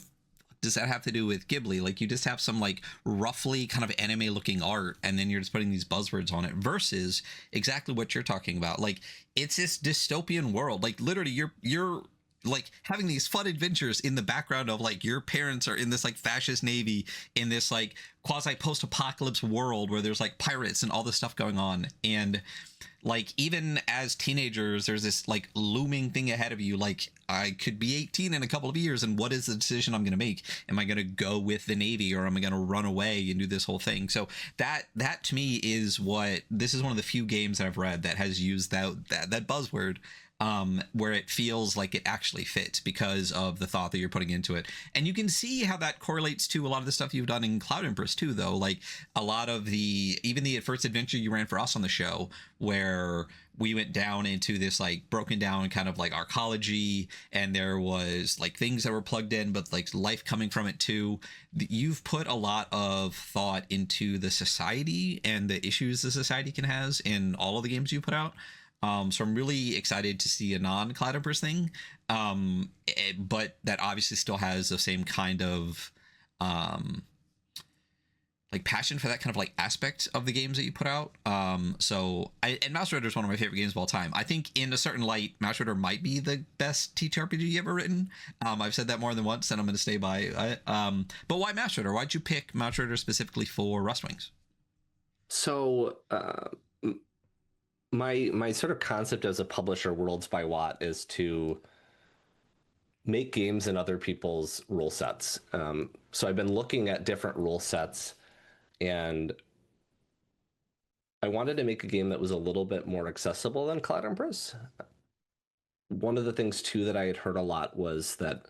does that have to do with Ghibli? Like, you just have some like roughly kind of anime looking art, and then you're just putting these buzzwords on it, versus exactly what you're talking about. Like, it's this dystopian world. Like, literally, you're like having these fun adventures in the background of like your parents are in this like fascist navy in this like quasi post-apocalypse world where there's like pirates and all this stuff going on. And like, even as teenagers, there's this like looming thing ahead of you. Like, I could be 18 in a couple of years, and what is the decision I'm going to make? Am I going to go with the Navy, or am I going to run away and do this whole thing? So that to me is what, this is one of the few games that I've read that has used that buzzword, where it feels like it actually fits because of the thought that you're putting into it. And you can see how that correlates to a lot of the stuff you've done in Cloud Empress too, though. Like, a lot of even the first adventure you ran for us on the show, where we went down into this like broken down kind of like arcology, and there was like things that were plugged in, but like life coming from it too. You've put a lot of thought into the society and the issues the society can has in all of the games you put out. So I'm really excited to see a non-Cloud Empress thing, but that obviously still has the same kind of like passion for that kind of like aspect of the games that you put out. And Mausritter is one of my favorite games of all time. I think in a certain light, Mausritter might be the best ttrpg ever written. I've said that more than once, and I'm going to stay by it. But why Mausritter? Why'd you pick Mausritter specifically for Rustwings?
So my sort of concept as a publisher, Worlds by Watt, is to make games in other people's rule sets. So I've been looking at different rule sets, and I wanted to make a game that was a little bit more accessible than Cloud Empress. One of the things too that I had heard a lot was that,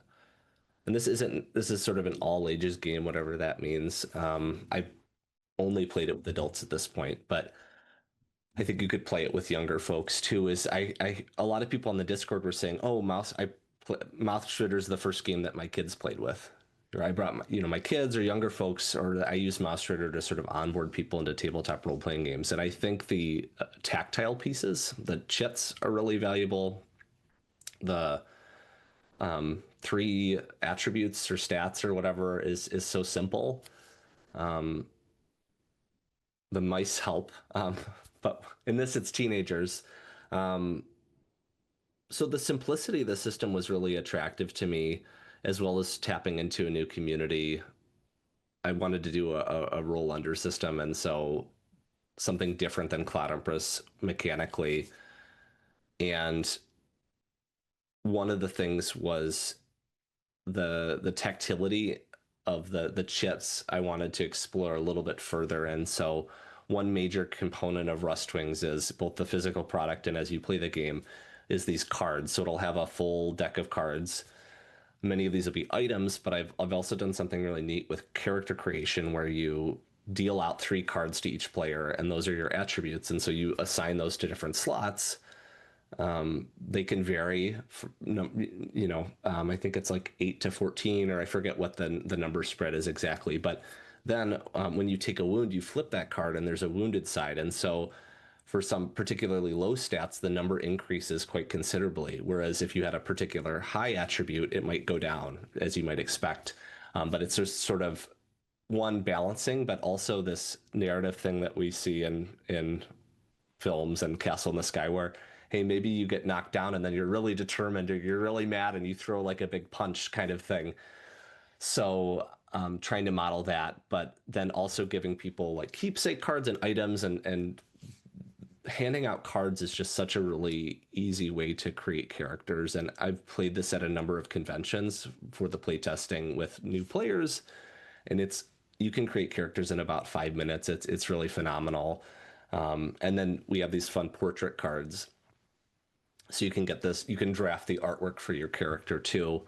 and this is sort of an all ages game, whatever that means. I only played it with adults at this point, but I think you could play it with younger folks too. Is a lot of people on the Discord were saying, "Oh, Mausritter is the first game that my kids played with." Or I brought my kids or younger folks, or I use Mausritter to sort of onboard people into tabletop role playing games. And I think the tactile pieces, the chits, are really valuable. The 3 attributes or stats or whatever is so simple. The mice help. But in this, it's teenagers. So the simplicity of the system was really attractive to me, as well as tapping into a new community. I wanted to do a roll under system, and so something different than Cloud Empress mechanically. And one of the things was the tactility of the chits I wanted to explore a little bit further. And so one major component of Rustwings is both the physical product and as you play the game is these cards. So it'll have a full deck of cards. Many of these will be items, but I've also done something really neat with character creation where you deal out 3 cards to each player, and those are your attributes. And so you assign those to different slots. They can vary, I think it's like 8 to 14, or I forget what the number spread is exactly. But then when you take a wound, you flip that card and there's a wounded side. And so for some particularly low stats, the number increases quite considerably. Whereas if you had a particular high attribute, it might go down, as you might expect. But it's just sort of one balancing, but also this narrative thing that we see in films and Castle in the Sky, where, hey, maybe you get knocked down and then you're really determined, or you're really mad and you throw like a big punch kind of thing. So trying to model that, but then also giving people like keepsake cards and items, and handing out cards is just such a really easy way to create characters. And I've played this at a number of conventions for the playtesting with new players, and you can create characters in about 5 minutes. It's really phenomenal. And then we have these fun portrait cards. So you can get this, you can draft the artwork for your character too.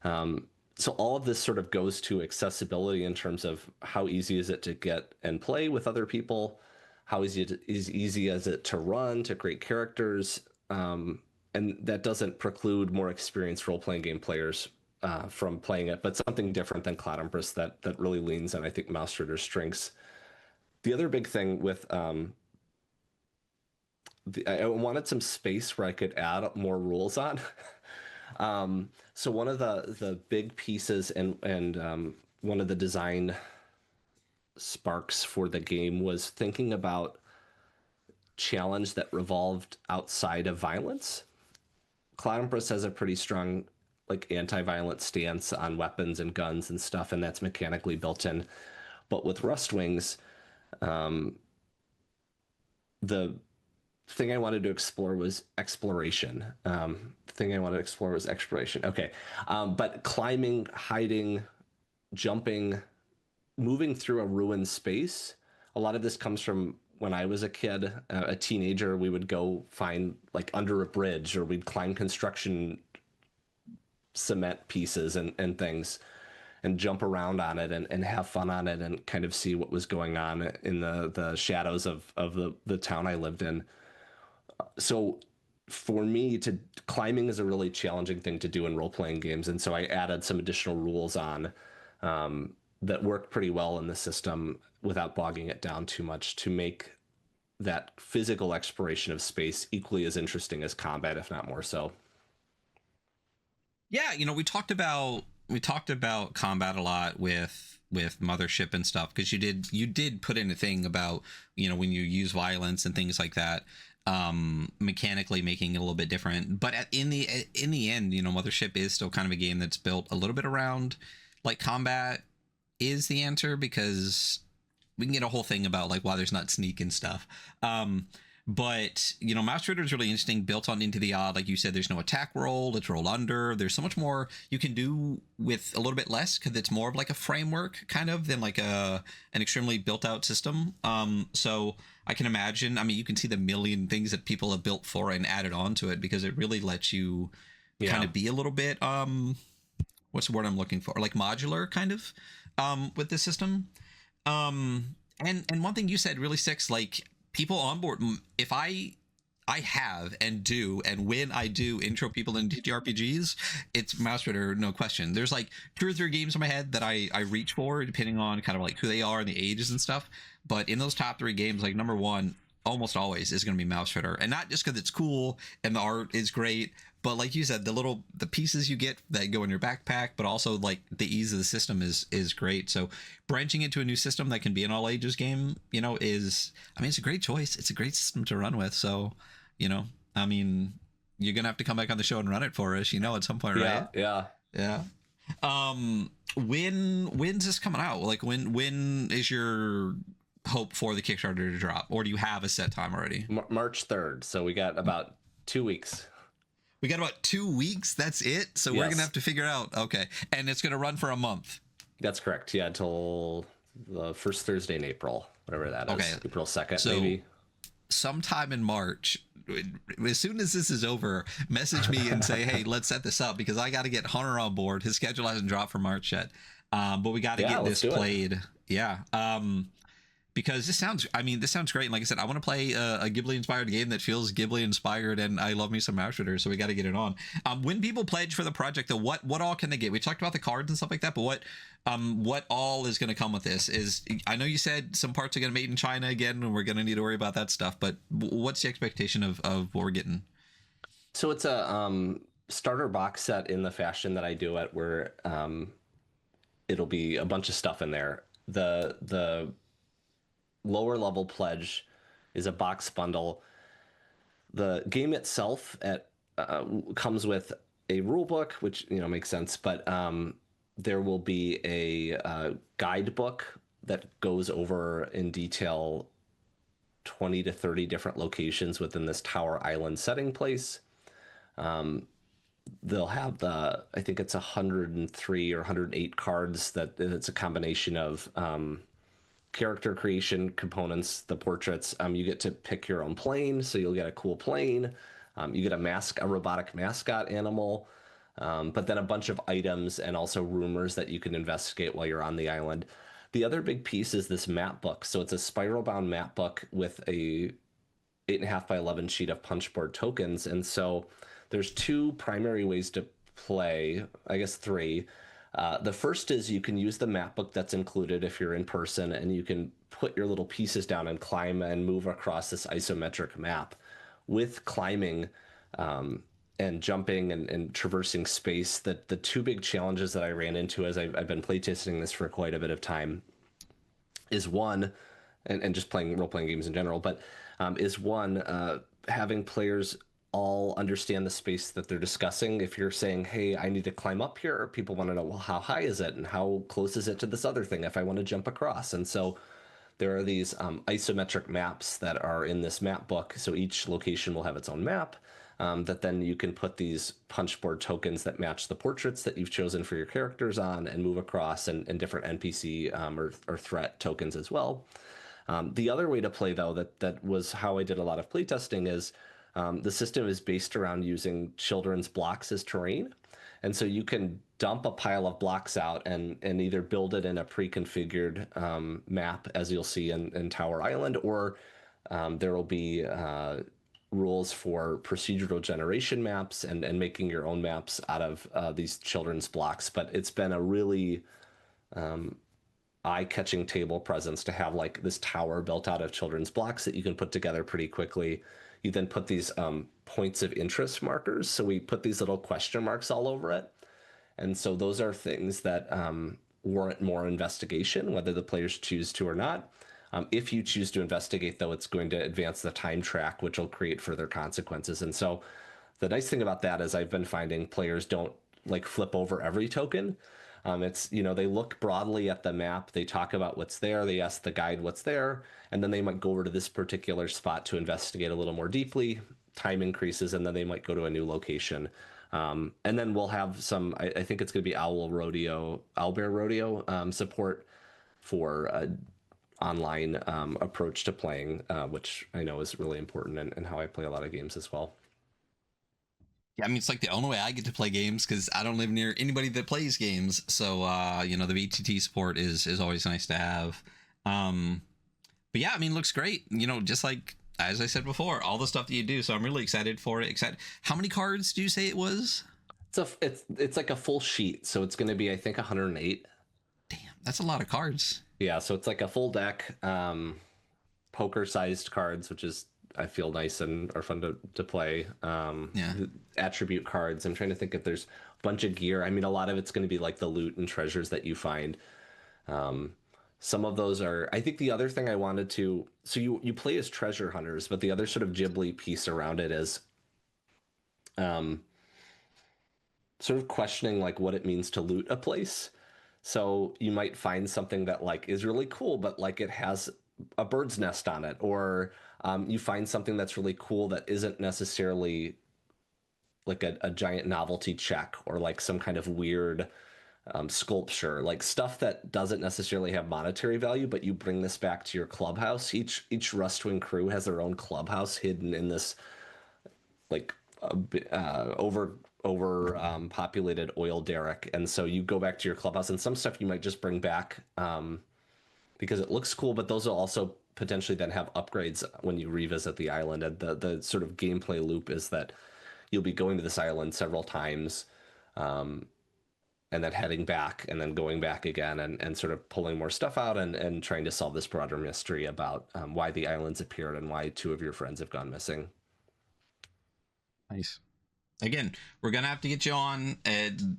So all of this sort of goes to accessibility in terms of how easy is it to get and play with other people, how easy is it to run, to create characters, and that doesn't preclude more experienced role-playing game players from playing it, but something different than Cloud Empress that really leans on, I think, Mausritter's strengths. The other big thing with I wanted some space where I could add more rules on. So one of the big pieces and one of the design sparks for the game was thinking about challenge that revolved outside of violence. Cloud Empress has a pretty strong like anti-violent stance on weapons and guns and stuff, and that's mechanically built in. But with Rust Wings, the thing I wanted to explore was exploration. Okay. But climbing, hiding, jumping, moving through a ruined space. A lot of this comes from when I was a kid, a teenager. We would go find like under a bridge, or we'd climb construction cement pieces and things and jump around on it and have fun on it and kind of see what was going on in the shadows of the town I lived in. So for me, climbing is a really challenging thing to do in role-playing games. And so I added some additional rules on that worked pretty well in the system without bogging it down too much, to make that physical exploration of space equally as interesting as combat, if not more so.
Yeah, we talked about combat a lot with Mothership and stuff, because you did put in a thing about when you use violence and things like that, mechanically making it a little bit different. But in the end, Mothership is still kind of a game that's built a little bit around like combat is the answer, because we can get a whole thing about like why there's not sneak and stuff. But Mausritter is really interesting, built on Into the Odd. Like you said, there's no attack roll, it's rolled under. There's so much more you can do with a little bit less, because it's more of like a framework kind of than like an extremely built out system. So I can imagine, you can see the million things that people have built for and added on to it, because it really lets you kind of be a little bit what's the word I'm looking for, like modular kind of with this system. And one thing you said really sticks, like people on board. If I have and do, and when I do intro people into ttrpgs, it's Mausritter, no question. There's like 2 or 3 games in my head that I reach for, depending on kind of like who they are and the ages and stuff. But in those top 3 games, like number 1 almost always is going to be Mausritter, and not just because it's cool and the art is great, but like you said, the pieces you get that go in your backpack, but also like the ease of the system is great. So branching into a new system that can be an all ages game, is, it's a great choice. It's a great system to run with. So, you're gonna have to come back on the show and run it for us, at some point, right? Yeah. When's this coming out? Like when is your hope for the Kickstarter to drop, or do you have a set time already?
March 3rd. So we got about 2 weeks.
We got about 2 weeks. That's it. So we're gonna have to figure out. Okay, and it's gonna run for a month.
That's correct. Yeah, until the first Thursday in April, whatever that is. Okay, April 2nd, so maybe. Sometime
in March, as soon as this is over, message me and say, hey, let's set this up, because I got to get Hunter on board. His schedule hasn't dropped for March yet, but we got to get this played. Yeah. Because this sounds great. And like I said, I want to play a Ghibli-inspired game that feels Ghibli-inspired, and I love me some Mausritter, so we got to get it on. When people pledge for the project, though, what all can they get? We talked about the cards and stuff like that, but what all is going to come with this? I know you said some parts are going to be made in China again, and we're going to need to worry about that stuff, but what's the expectation of what we're getting?
So it's a starter box set in the fashion that I do it, where it'll be a bunch of stuff in there. The lower level pledge is a box bundle. The game itself comes with a rule book, which makes sense, but there will be a guidebook that goes over in detail 20 to 30 different locations within this tower island setting place. They'll have I think it's 103 or 108 cards it's a combination of character creation components, the portraits. You get to pick your own plane, so you'll get a cool plane. You get a robotic mascot animal, but then a bunch of items and also rumors that you can investigate while you're on the island. The other big piece is this map book. So it's a spiral bound map book with a 8.5 by 11 sheet of punchboard tokens. And so there's two primary ways to play, I guess three. The first is you can use the map book that's included if you're in person, and you can put your little pieces down and climb and move across this isometric map. With climbing and jumping and traversing space, the two big challenges that I ran into as I've been playtesting this for quite a bit of time is one, and just playing role-playing games in general, but is one, having players all understand the space that they're discussing. If you're saying, hey, I need to climb up here, people want to know, well, how high is it? And how close is it to this other thing if I want to jump across? And so there are these isometric maps that are in this map book. So each location will have its own map that then you can put these punchboard tokens that match the portraits that you've chosen for your characters on and move across, and different NPC or threat tokens as well. The other way to play, though, that was how I did a lot of playtesting, is the system is based around using children's blocks as terrain. And so you can dump a pile of blocks out and either build it in a pre-configured map, as you'll see in Tower Island, or there will be rules for procedural generation maps and making your own maps out of these children's blocks. But it's been a really eye-catching table presence to have like this tower built out of children's blocks that you can put together pretty quickly. You then put these points of interest markers. So we put these little question marks all over it. And so those are things that warrant more investigation, whether the players choose to or not. If you choose to investigate, though, it's going to advance the time track, which will create further consequences. And so the nice thing about that is I've been finding players don't like flip over every token. It's, you know, they look broadly at the map, they talk about what's there, they ask the guide what's there, and then they might go over to this particular spot to investigate a little more deeply. Time increases, and then they might go to a new location. And then we'll have some, I think it's going to be Owlbear Rodeo support for online approach to playing, which I know is really important in how I play a lot of games as well.
Yeah, I mean, it's like the only way I get to play games because I don't live near anybody that plays games. So, you know, the VTT support is always nice to have. But yeah, I mean, looks great. You know, just like, as I said before, all the stuff that you do. So I'm really excited for it. Excited. How many cards do you say it was?
It's like a full sheet. So it's going to be, I think, 108.
Damn, that's a lot of cards.
Yeah, so it's like a full deck, poker-sized cards, which is, I feel, nice and are fun to play.
Yeah.
Attribute cards. I'm trying to think if there's a bunch of gear. I mean, a lot of it's going to be like the loot and treasures that you find. Some of those are, I think the other thing I wanted to, so you play as treasure hunters, but the other sort of Ghibli piece around it is sort of questioning like what it means to loot a place. So you might find something that like is really cool, but like it has a bird's nest on it, or you find something that's really cool that isn't necessarily like a giant novelty check or like some kind of weird sculpture, like stuff that doesn't necessarily have monetary value, but you bring this back to your clubhouse. Each Rustwing crew has their own clubhouse hidden in this like populated oil derrick, and so you go back to your clubhouse, and some stuff you might just bring back because it looks cool, but those will also potentially then have upgrades when you revisit the island. And the sort of gameplay loop is that you'll be going to this island several times, and then heading back and then going back again and sort of pulling more stuff out and trying to solve this broader mystery about why the islands appeared and why two of your friends have gone missing.
Nice. Again, we're going to have to get you on.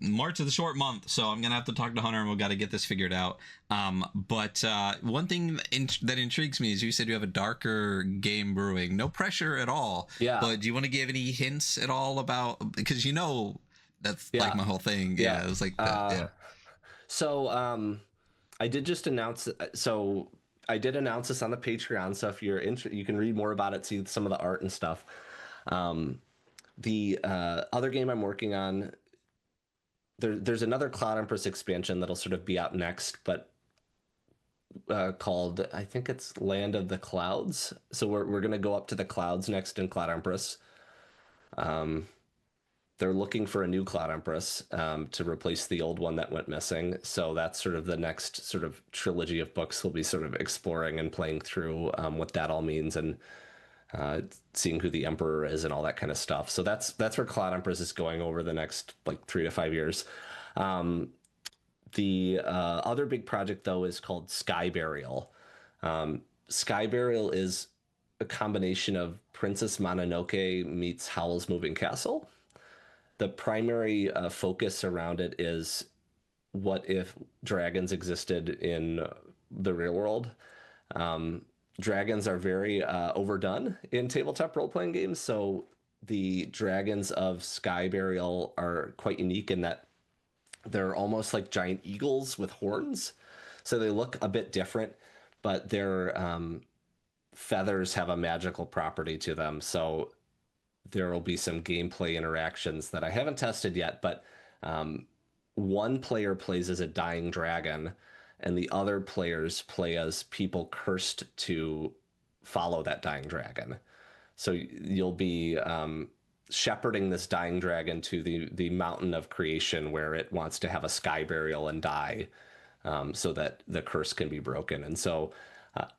March is a short month, so I'm going to have to talk to Hunter and we've got to get this figured out. But one thing that intrigues me is you said you have a darker game brewing. No pressure at all.
Yeah.
But do you want to give any hints at all about, because you know that's like my whole thing. Yeah, it was like that.
So I did just announce, so I did announce this on the Patreon, so if you're interested, you can read more about it, see some of the art and stuff. The other game I'm working on, there's another Cloud Empress expansion that'll sort of be out next, but called, I think it's Land of the Clouds. So we're gonna go up to the clouds next in Cloud Empress. They're looking for a new Cloud Empress to replace the old one that went missing. So that's sort of the next sort of trilogy of books we'll be sort of exploring and playing through what that all means, and seeing who the Emperor is and all that kind of stuff. So that's where Cloud Empress is going over the next like 3 to 5 years. The other big project, though, is called Sky Burial. Sky Burial is a combination of Princess Mononoke meets Howl's Moving Castle. The primary focus around it is what if dragons existed in the real world. Dragons are very overdone in tabletop role-playing games, so the dragons of Sky Burial are quite unique in that they're almost like giant eagles with horns. So they look a bit different, but their feathers have a magical property to them. So there will be some gameplay interactions that I haven't tested yet, but one player plays as a dying dragon, and the other players play as people cursed to follow that dying dragon. So you'll be shepherding this dying dragon to the mountain of creation where it wants to have a sky burial and die, so that the curse can be broken. And so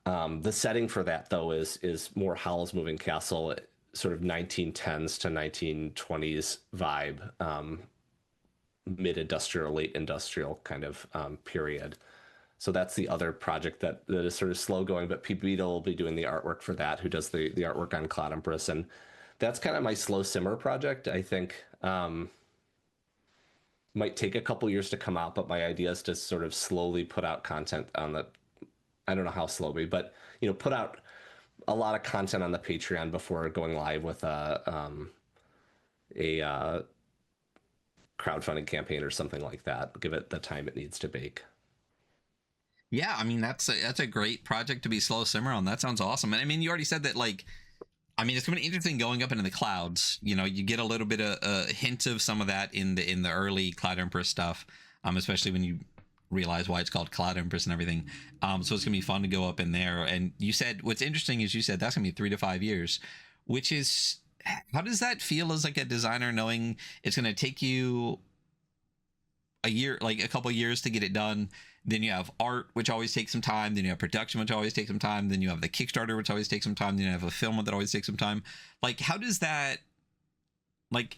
the setting for that, though, is more Howl's Moving Castle, sort of 1910s to 1920s vibe, mid-industrial, late industrial kind of period. So that's the other project that is sort of slow going, but Pete Beadle will be doing the artwork for that, who does the artwork on Cloud Empress. And that's kind of my slow simmer project. I think might take a couple years to come out, but my idea is to sort of slowly put out content on the, I don't know how slowly, but put out a lot of content on the Patreon before going live with a crowdfunding campaign or something like that. Give it the time it needs to bake.
Yeah, I mean that's a great project to be slow simmer on. That sounds awesome. And I mean, you already said that, like, I mean, it's going to be interesting going up into the clouds. You get a little bit of a hint of some of that in the early Cloud Empress stuff, especially when you realize why it's called Cloud Empress and everything. So it's gonna be fun to go up in there. And you said what's interesting is you said that's gonna be 3 to 5 years, which is, how does that feel as like a designer, knowing it's gonna take you a year, like a couple years to get it done? Then you have art, which always takes some time. Then you have production, which always takes some time. Then you have the Kickstarter, which always takes some time. Then you have a film that always takes some time. Like, how does that, like,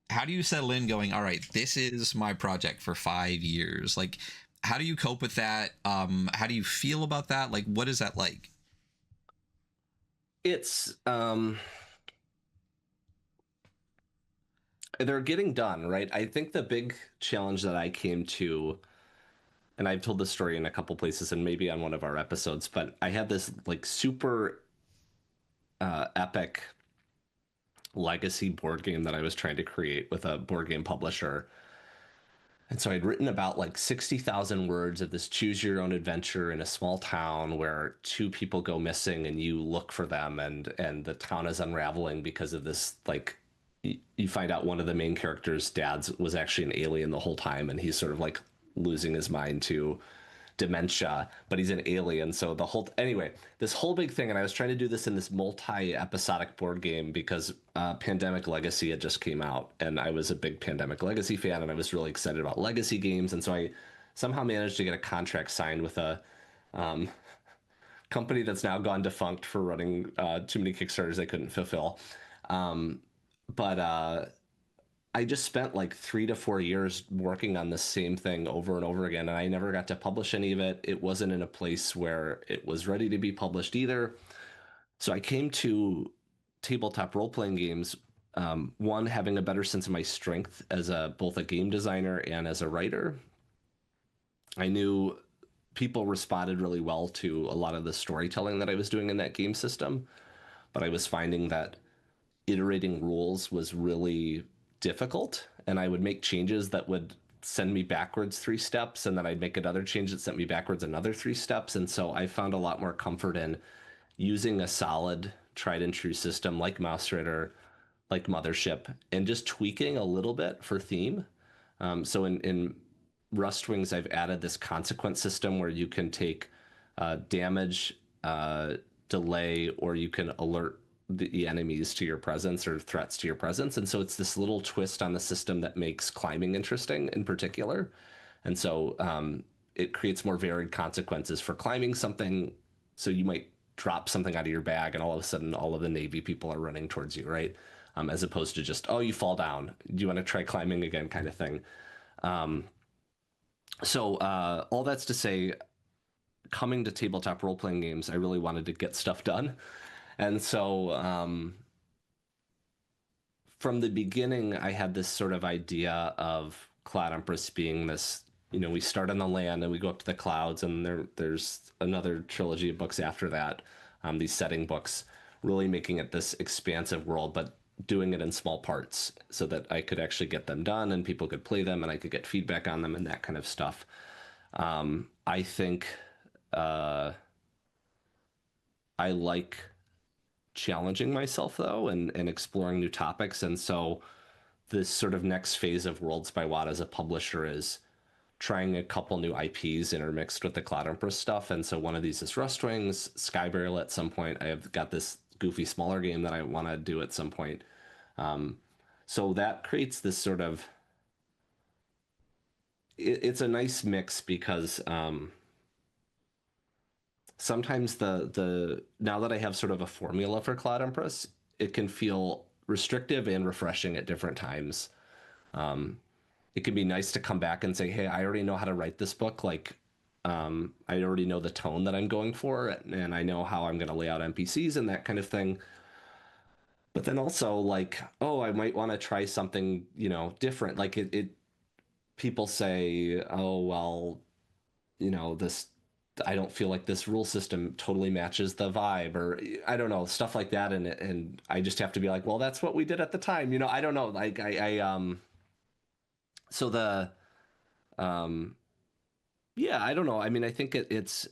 how do you settle in going, all right, this is my project for 5 years? Like, how do you cope with that? How do you feel about that? Like, what is that like?
It's they're getting done, right? I think the big challenge that I came to, and I've told this story in a couple places and maybe on one of our episodes, but I had this like super epic legacy board game that I was trying to create with a board game publisher. And so I'd written about like 60,000 words of this choose your own adventure in a small town where 2 people go missing and you look for them, and the town is unraveling because of this, like, you find out one of the main characters' dads was actually an alien the whole time, and he's sort of like losing his mind to dementia, but he's an alien. So the whole, anyway, this whole big thing. And I was trying to do this in this multi-episodic board game because Pandemic Legacy had just came out, and I was a big Pandemic Legacy fan, and I was really excited about legacy games. And so I somehow managed to get a contract signed with a company that's now gone defunct for running too many Kickstarters they couldn't fulfill. But I just spent like 3 to 4 years working on the same thing over and over again, and I never got to publish any of it. It wasn't in a place where it was ready to be published either. So I came to tabletop role-playing games, one, having a better sense of my strength as both a game designer and as a writer. I knew people responded really well to a lot of the storytelling that I was doing in that game system, but I was finding that iterating rules was really difficult, and I would make changes that would send me backwards 3 steps, and then I'd make another change that sent me backwards another 3 steps. And so I found a lot more comfort in using a solid, tried and true system like Mausritter, like Mothership, and just tweaking a little bit for theme. So in Rust Wings, I've added this consequence system where you can take damage, delay, or you can alert the enemies to your presence or threats to your presence. And so it's this little twist on the system that makes climbing interesting in particular. And so it creates more varied consequences for climbing something. So you might drop something out of your bag and all of a sudden all of the Navy people are running towards you, right? As opposed to just, oh, you fall down. Do you want to try climbing again kind of thing? So all that's to say, coming to tabletop role-playing games, I really wanted to get stuff done. And so from the beginning, I had this sort of idea of Cloud Empress being this, we start on the land and we go up to the clouds, and there's another trilogy of books after that, these setting books, really making it this expansive world, but doing it in small parts so that I could actually get them done and people could play them and I could get feedback on them and that kind of stuff. I think I like challenging myself though and exploring new topics. And so this sort of next phase of Worlds by Watt as a publisher is trying a couple new IPs intermixed with the Cloud Empress stuff. And so one of these is Rust Wings, Skyburial at some point. I've got this goofy smaller game that I want to do at some point. So that creates this sort of, it's a nice mix because sometimes now that I have sort of a formula for Cloud Empress, it can feel restrictive and refreshing at different times. It can be nice to come back and say, hey, I already know how to write this book. Like, I already know the tone that I'm going for, and I know how I'm going to lay out NPCs and that kind of thing. But then also like, oh, I might want to try something, different. Like people say, oh, well, this, I don't feel like this rule system totally matches the vibe, or I don't know, stuff like that. And I just have to be like, well, that's what we did at the time. I don't know. Like so yeah, I don't know. I mean, I think it's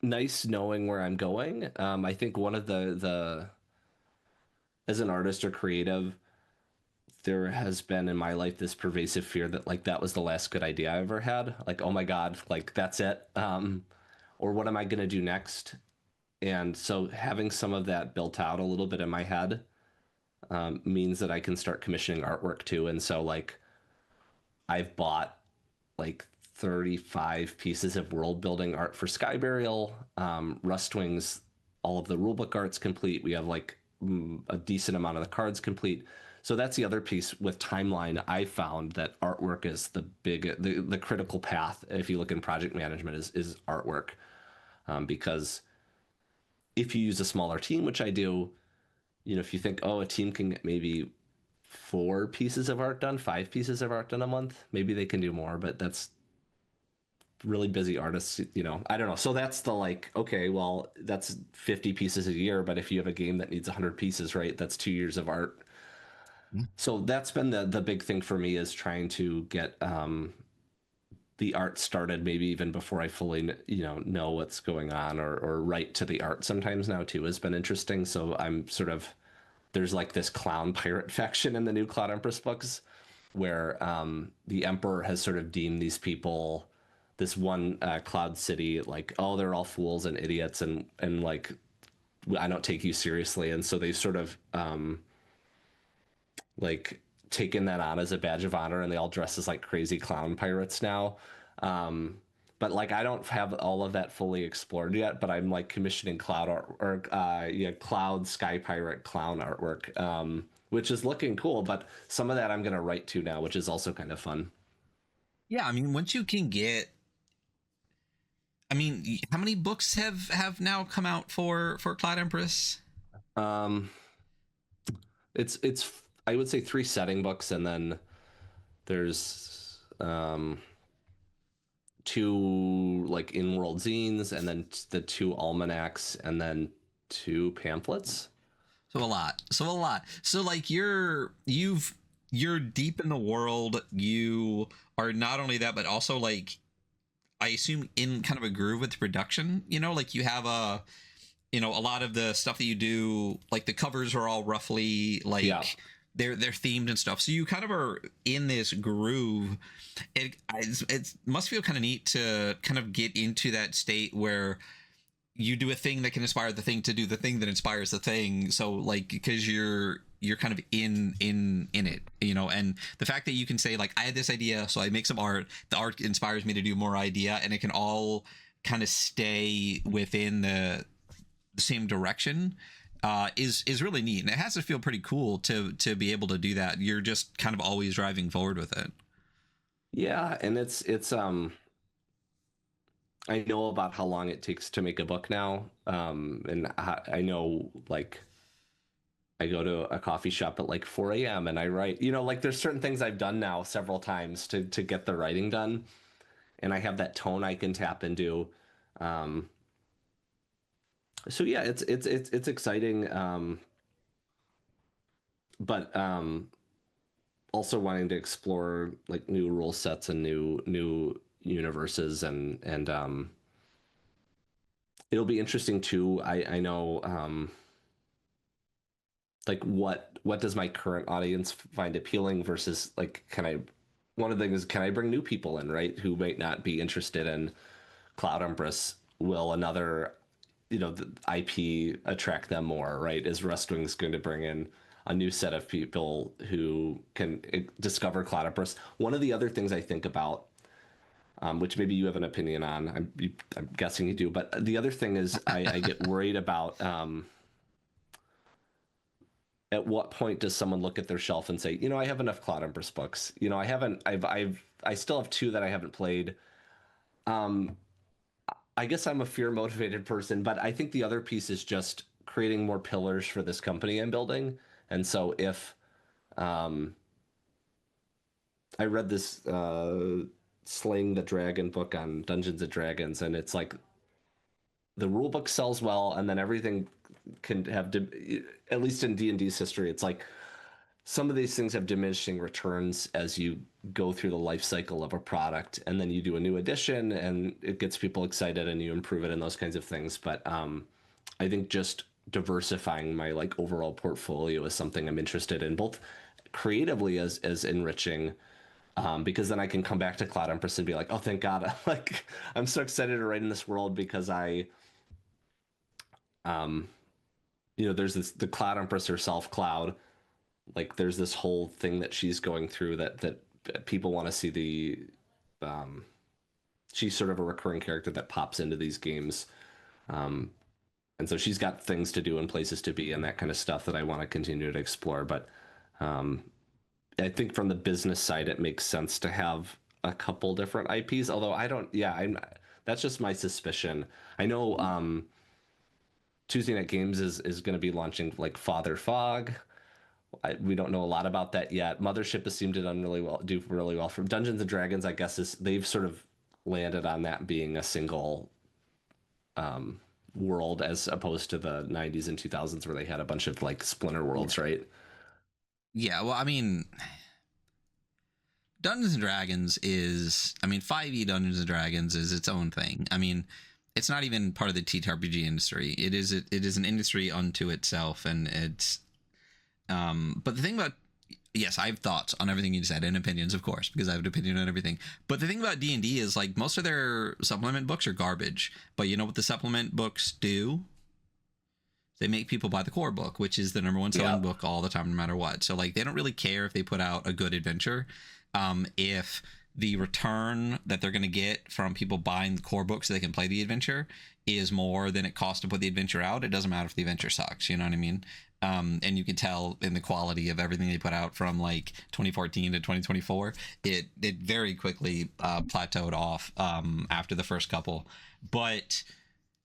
nice knowing where I'm going. I think one of the as an artist or creative, there has been in my life this pervasive fear that like that was the last good idea I ever had. Like, oh my God, like that's it. Or what am I gonna do next? And so having some of that built out a little bit in my head means that I can start commissioning artwork too. And so like I've bought like 35 pieces of world building art for Skyburial, Rust Wings, all of the rulebook art's complete. We have like a decent amount of the cards complete. So that's the other piece with timeline. I found that artwork is the critical path. If you look in project management is artwork. Because if you use a smaller team, which I do, if you think, oh, a team can get maybe 4 pieces of art done, 5 pieces of art done a month, maybe they can do more, but that's really busy artists, I don't know. So that's the like, okay, well, that's 50 pieces a year, but if you have a game that needs 100 pieces, right, that's 2 years of art. So that's been the big thing for me, is trying to get the art started maybe even before I fully know what's going on, or write to the art sometimes now too has been interesting. So I'm sort of, there's like this clown pirate faction in the new Cloud Empress books where the Emperor has sort of deemed these people, this one Cloud City, like, oh, they're all fools and idiots and like I don't take you seriously. And so they sort of like taken that on as a badge of honor, and they all dress as like crazy clown pirates now. But like I don't have all of that fully explored yet, but I'm like commissioning Cloud art, or Cloud Sky Pirate clown artwork, which is looking cool. But some of that I'm gonna write to now, which is also kind of fun.
Yeah, I mean, once you can get, I mean, how many books have now come out for Cloud Empress?
Um, it's I would say 3 setting books, and then there's 2 like in-world zines, and then the 2 almanacs, and then 2 pamphlets.
So a lot. So like you've you're deep in the world. You are not only that, but also like I assume in kind of a groove with the production. You know, like you have a a lot of the stuff that you do, like the covers are all roughly like
Yeah.
they're themed and stuff. So you kind of are in this groove. It must feel kind of neat to kind of get into that state where you do a thing that can inspire the thing to do the thing that inspires the thing. So like because you're kind of in it, and the fact that you can say like I had this idea, so I make some art, the art inspires me to do more idea, and it can all kind of stay within the same direction, is really neat, and it has to feel pretty cool to be able to do that. You're just kind of always driving forward with it.
Yeah, and it's I know about how long it takes to make a book now, and I know like I go to a coffee shop at like 4 a.m. and I write. Like there's certain things I've done now several times to get the writing done, and I have that tone I can tap into. So yeah, it's exciting, but also wanting to explore like new rule sets and new universes, and it'll be interesting too. I know, like what does my current audience find appealing versus like one of the things is, can I bring new people in, right, who might not be interested in Cloud Empress? Will another the IP attract them more, right? Is Rust Wings going to bring in a new set of people who can discover Cloud Empress? One of the other things I think about, which maybe you have an opinion on, I'm guessing you do, but the other thing is I get worried about, at what point does someone look at their shelf and say, I have enough Cloud Empress books. I still have two that I haven't played. I guess I'm a fear motivated person, but I think the other piece is just creating more pillars for this company I'm building. And so if I read this Slaying the Dragon book on Dungeons and Dragons, and it's like the rule book sells well, and then everything can have, at least in D&D's history, it's like some of these things have diminishing returns as you go through the life cycle of a product, and then you do a new edition and it gets people excited and you improve it and those kinds of things. But I think just diversifying my like overall portfolio is something I'm interested in, both creatively as enriching, because then I can come back to Cloud Empress and be like, oh, thank God. Like, I'm so excited to write in this world because there's the Cloud Empress herself, Cloud. Like there's this whole thing that she's going through that people want to see. She's sort of a recurring character that pops into these games. And so she's got things to do and places to be and that kind of stuff that I want to continue to explore. But I think from the business side, it makes sense to have a couple different IPs, although that's just my suspicion. I know Tuesday Night Games is going to be launching like Father Fog. We don't know a lot about that yet. Mothership has seemed to do really well. From Dungeons and Dragons, I guess they've sort of landed on that being a single world, as opposed to the 90s and 2000s where they had a bunch of like splinter worlds, right?
Yeah, well, I mean, Dungeons and Dragons 5e Dungeons and Dragons is its own thing. I mean, it's not even part of the ttrpg industry. It is an industry unto itself, and it's but the thing about, yes, I have thoughts on everything you said and opinions, of course, because I have an opinion on everything. But the thing about D&D is like most of their supplement books are garbage. But you know what the supplement books do? They make people buy the core book, which is the number one selling book all the time, no matter what. So like they don't really care if they put out a good adventure. If the return that they're going to get from people buying the core book so they can play the adventure is more than it costs to put the adventure out, it doesn't matter if the adventure sucks. You know what I mean? And you can tell in the quality of everything they put out from like 2014 to 2024, it very quickly plateaued off after the first couple. But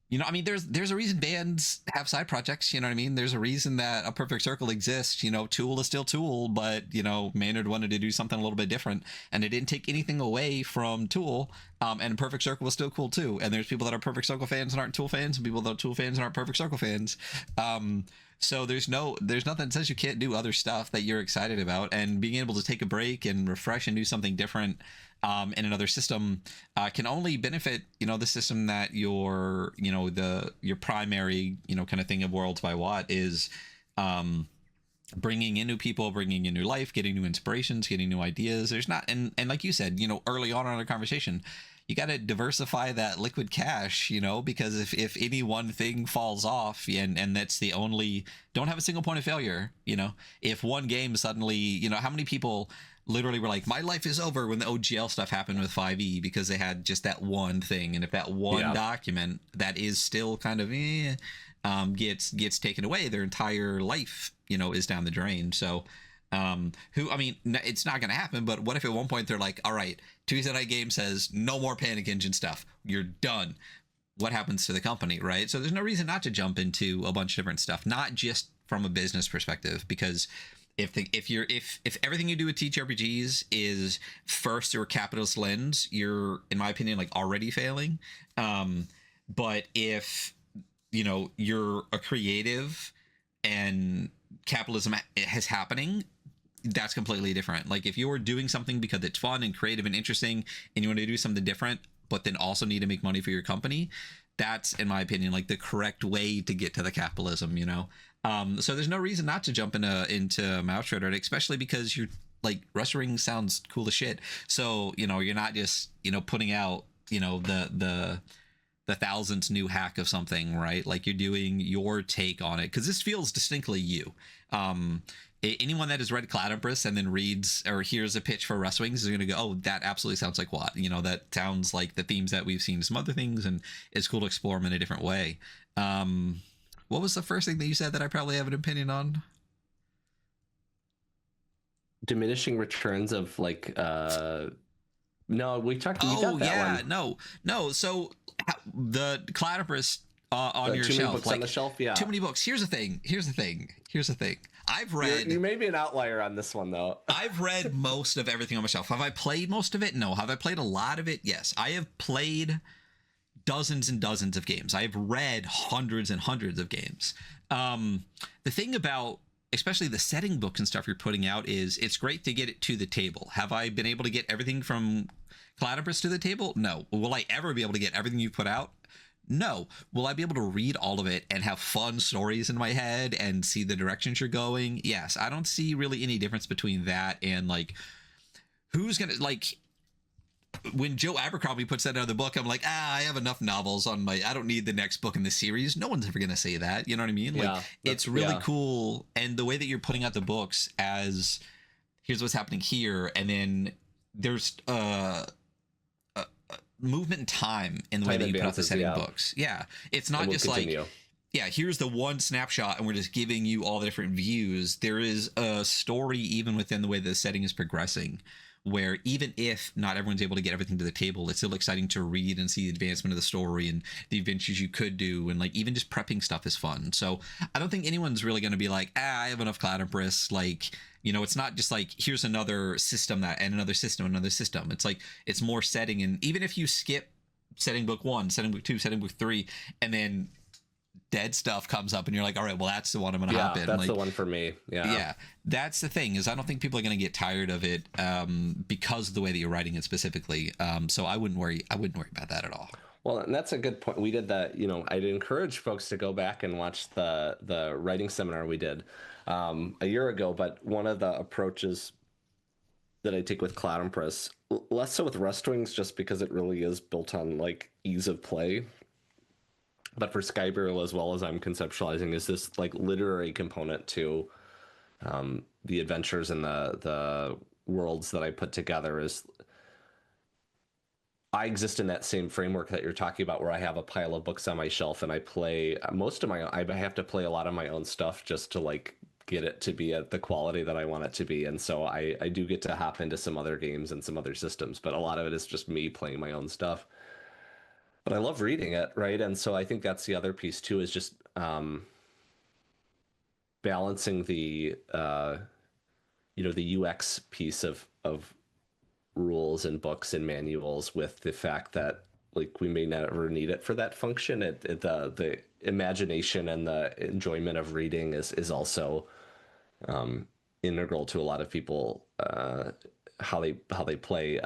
You know, I mean, there's a reason bands have side projects. You know what I mean? There's a reason that a Perfect Circle exists. You know, Tool is still Tool, but you know, Maynard wanted to do something a little bit different, and it didn't take anything away from Tool. And Perfect Circle was still cool too. And there's people that are Perfect Circle fans and aren't Tool fans, and people that are Tool fans and aren't Perfect Circle fans. So there's nothing that says you can't do other stuff that you're excited about, and being able to take a break and refresh and do something different in another system can only benefit, you know, the system that your, you know, your primary, you know, kind of thing of Worlds by Watt is bringing in new people, bringing in new life, getting new inspirations, getting new ideas. There's not, and like you said, you know, early on in our conversation, you got to diversify that liquid cash, you know, because if any one thing falls off, and that's the only, don't have a single point of failure, you know, if one game suddenly, you know, how many people literally were like, my life is over when the OGL stuff happened with 5e, because they had just that one thing. And if that one document that is still kind of gets taken away, their entire life, you know, is down the drain. So I mean, it's not going to happen, but what if at one point they're like, all right, Tuesday Night Game says no more Panic Engine stuff, you're done. What happens to the company, right? So there's no reason not to jump into a bunch of different stuff, not just from a business perspective, because if everything you do with TTRPGs is first through a capitalist lens, you're, in my opinion, like already failing. But if, you know, you're a creative and capitalism is happening, that's completely different. Like if you're doing something because it's fun and creative and interesting, and you want to do something different, but then also need to make money for your company, that's, in my opinion, like the correct way to get to the capitalism, you know? So there's no reason not to jump into Mausritter, especially because you're like, Rustring sounds cool as shit. So, you know, you're not just, you know, putting out, you know, the thousandth new hack of something, right? Like you're doing your take on it, because this feels distinctly you. Anyone that has read Cloud Empress and then reads or hears a pitch for Rust Wings is going to go, oh, that absolutely sounds like what? You know, that sounds like the themes that we've seen in some other things, and it's cool to explore them in a different way. What was the first thing that you said that I probably have an opinion on?
Diminishing returns of like no, we got that one.
No. So the Cloud Empress on your
too
shelf,
many books
like,
on the shelf, yeah.
Too many books. Here's the thing. I've read.
You may be an outlier on this one, though.
I've read most of everything on my shelf. Have I played most of it? No. Have I played a lot of it? Yes. I have played dozens and dozens of games. I have read hundreds and hundreds of games. The thing about especially the setting books and stuff you're putting out is it's great to get it to the table. Have I been able to get everything from Cloud Empress to the table? No. Will I ever be able to get everything you put out? No. Will I be able to read all of it and have fun stories in my head and see the directions you're going? Yes. I don't see really any difference between that and like, who's gonna, like, when Joe Abercrombie puts out another book, I'm like, I have enough novels on my, I don't need the next book in the series. No one's ever going to say that. You know what I mean?
Yeah,
like, it's really cool. And the way that you're putting out the books as, here's what's happening here. And then there's movement and time in the way that you put out the setting books. Yeah. It's not just continue. Like, yeah, here's the one snapshot and we're just giving you all the different views. There is a story even within the way the setting is progressing, where even if not everyone's able to get everything to the table, it's still exciting to read and see the advancement of the story and the adventures you could do. And like, even just prepping stuff is fun. So I don't think anyone's really going to be like, I have enough Cloud Empress. Like, you know, it's not just like, here's another system that, and another system. It's like, it's more setting. And even if you skip setting book 1, setting book 2, setting book 3, and then dead stuff comes up and you're like, all right, well, that's the one I'm gonna hop in.
That's
like,
the one for me. Yeah,
that's the thing, is I don't think people are gonna get tired of it because of the way that you're writing it specifically. So I wouldn't worry about that at all.
Well, and that's a good point. We did that, you know, I'd encourage folks to go back and watch the writing seminar we did a year ago. But one of the approaches that I take with Cloud Empress, less so with Rust Wings, just because it really is built on like ease of play, but for Skyburial as well, as I'm conceptualizing, is this like literary component to the adventures and the worlds that I put together. Is I exist in that same framework that you're talking about, where I have a pile of books on my shelf and I play most of my own. I have to play a lot of my own stuff just to like get it to be at the quality that I want it to be. And so I do get to hop into some other games and some other systems, but a lot of it is just me playing my own stuff. but I love reading it, right? And so I think that's the other piece too, is just balancing the the UX piece of rules and books and manuals with the fact that like we may never need it for that function. The imagination and the enjoyment of reading is also integral to a lot of people, how they play,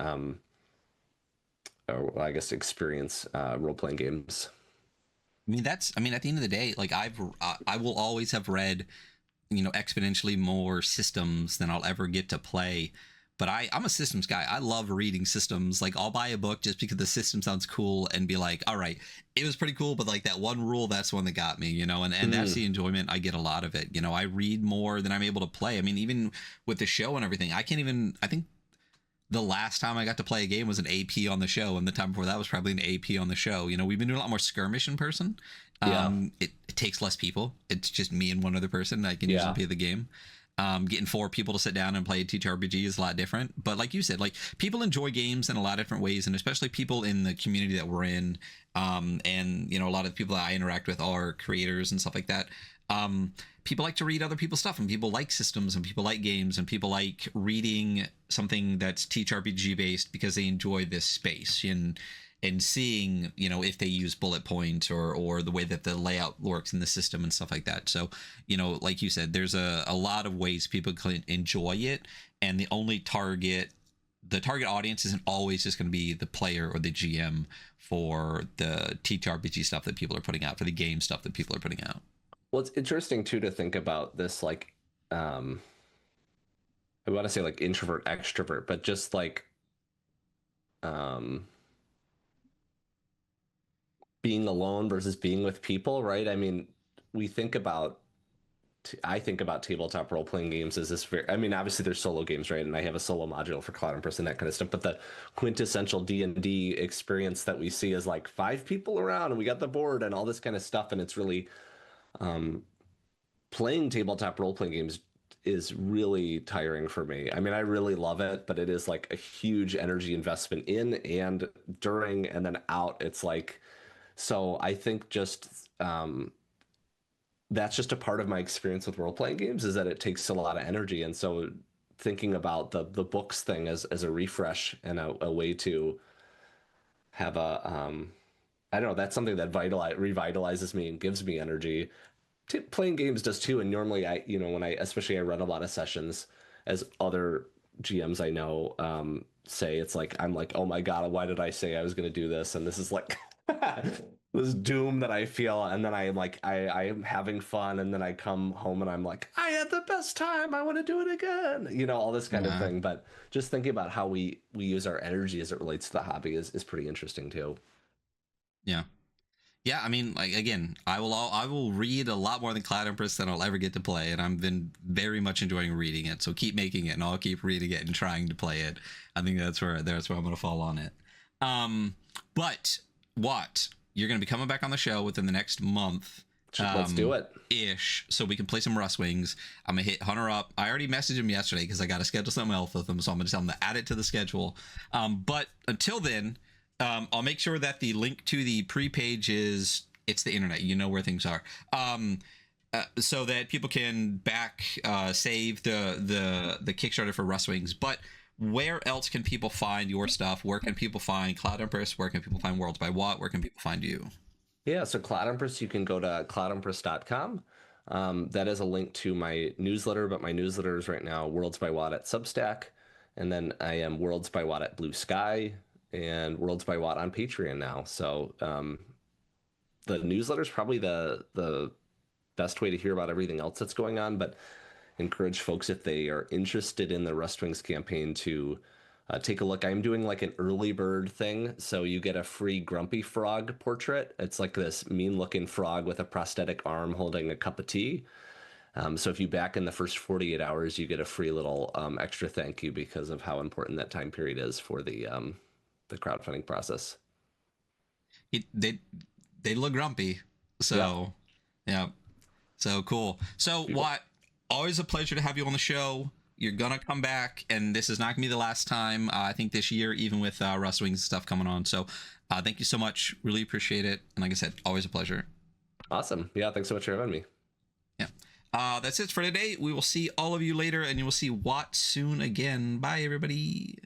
or I guess experience role playing games.
I mean, at the end of the day, like I will always have read, exponentially more systems than I'll ever get to play. But I'm a systems guy. I love reading systems. Like, I'll buy a book just because the system sounds cool and be like, all right, it was pretty cool, but like that one rule, that's the one that got me, and that's the enjoyment. I get a lot of it. I read more than I'm able to play. I mean, even with the show and everything, I think the last time I got to play a game was an AP on the show, and the time before that was probably an AP on the show. We've been doing a lot more skirmish in person. It takes less people. It's just me and one other person. I can usually play the game. Getting 4 people to sit down and play a ttrpg is a lot different. But like you said, like, people enjoy games in a lot of different ways, and especially people in the community that we're in. And a lot of the people that I interact with are creators and stuff like that. People like to read other people's stuff, and people like systems, and people like games, and people like reading something that's ttrpg based because they enjoy this space and seeing, if they use bullet points or the way that the layout works in the system and stuff like that. So, like you said, there's a lot of ways people can enjoy it, and the target audience isn't always just going to be the player or the GM for the ttrpg stuff that people are putting out, for the game stuff that people are putting out.
Well, it's interesting too to think about this, like, I want to say like introvert, extrovert, but just like, being alone versus being with people, right? I mean, I think about tabletop role-playing games as this I mean, obviously there's solo games, right? And I have a solo module for Cloud Empress and that kind of stuff, but the quintessential D&D experience that we see is like 5 people around and we got the board and all this kind of stuff. And it's really, playing tabletop role-playing games is really tiring for me. I mean, I really love it, but it is like a huge energy investment in and during and then out. It's like, so I think just that's just a part of my experience with role-playing games, is that it takes a lot of energy. And so thinking about the books thing as a refresh and a way to have a, I don't know, that's something that revitalizes me and gives me energy. Playing games does too. And normally when especially I run a lot of sessions, as other GMs I know say, it's like, I'm like, oh my God, why did I say I was going to do this? And this is like, this doom that I feel, and then I'm like, I am having fun, and then I come home and I'm like, I had the best time, I want to do it again, all this kind of thing. But just thinking about how we use our energy as it relates to the hobby is pretty interesting too.
Yeah, I mean, like, again, I will read a lot more than Cloud Empress than I'll ever get to play, and I've been very much enjoying reading it. So keep making it, and I'll keep reading it and trying to play it. I think that's where I'm going to fall on it. But what? You're going to be coming back on the show within the next month.
Let's do it.
Ish, so we can play some Rust Wings. I'm going to hit Hunter up. I already messaged him yesterday because I got to schedule something else with him, so I'm going to tell him to add it to the schedule. But until then, I'll make sure that the link to the pre-page it's the internet. You know where things are. So that people can save the Kickstarter for Rust Wings. But where else can people find your stuff? Where can people find Cloud Empress? Where can people find Worlds by Watt? Where can people find you?
Yeah, so Cloud Empress, you can go to cloudempress.com. That is a link to my newsletter, but my newsletter is right now Worlds by Watt at Substack. And then I am Worlds by Watt at Blue Sky and Worlds by Watt on Patreon now. So the newsletter is probably the best way to hear about everything else that's going on, but encourage folks, if they are interested in the Rust Wings campaign, to take a look. I'm doing like an early bird thing, so you get a free Grumpy Frog portrait. It's like this mean looking frog with a prosthetic arm holding a cup of tea. So if you back in the first 48 hours, you get a free little extra thank you because of how important that time period is for the crowdfunding process.
They look grumpy, so yeah. So cool. So what? Always a pleasure to have you on the show. You're gonna come back, and this is not gonna be the last time. I think this year, even with Rust Wings stuff coming on. So thank you so much. Really appreciate it. And like I said, always a pleasure.
Awesome. Yeah, thanks so much for having me.
Yeah. That's it for today. We will see all of you later, and you will see Watt soon again. Bye, everybody.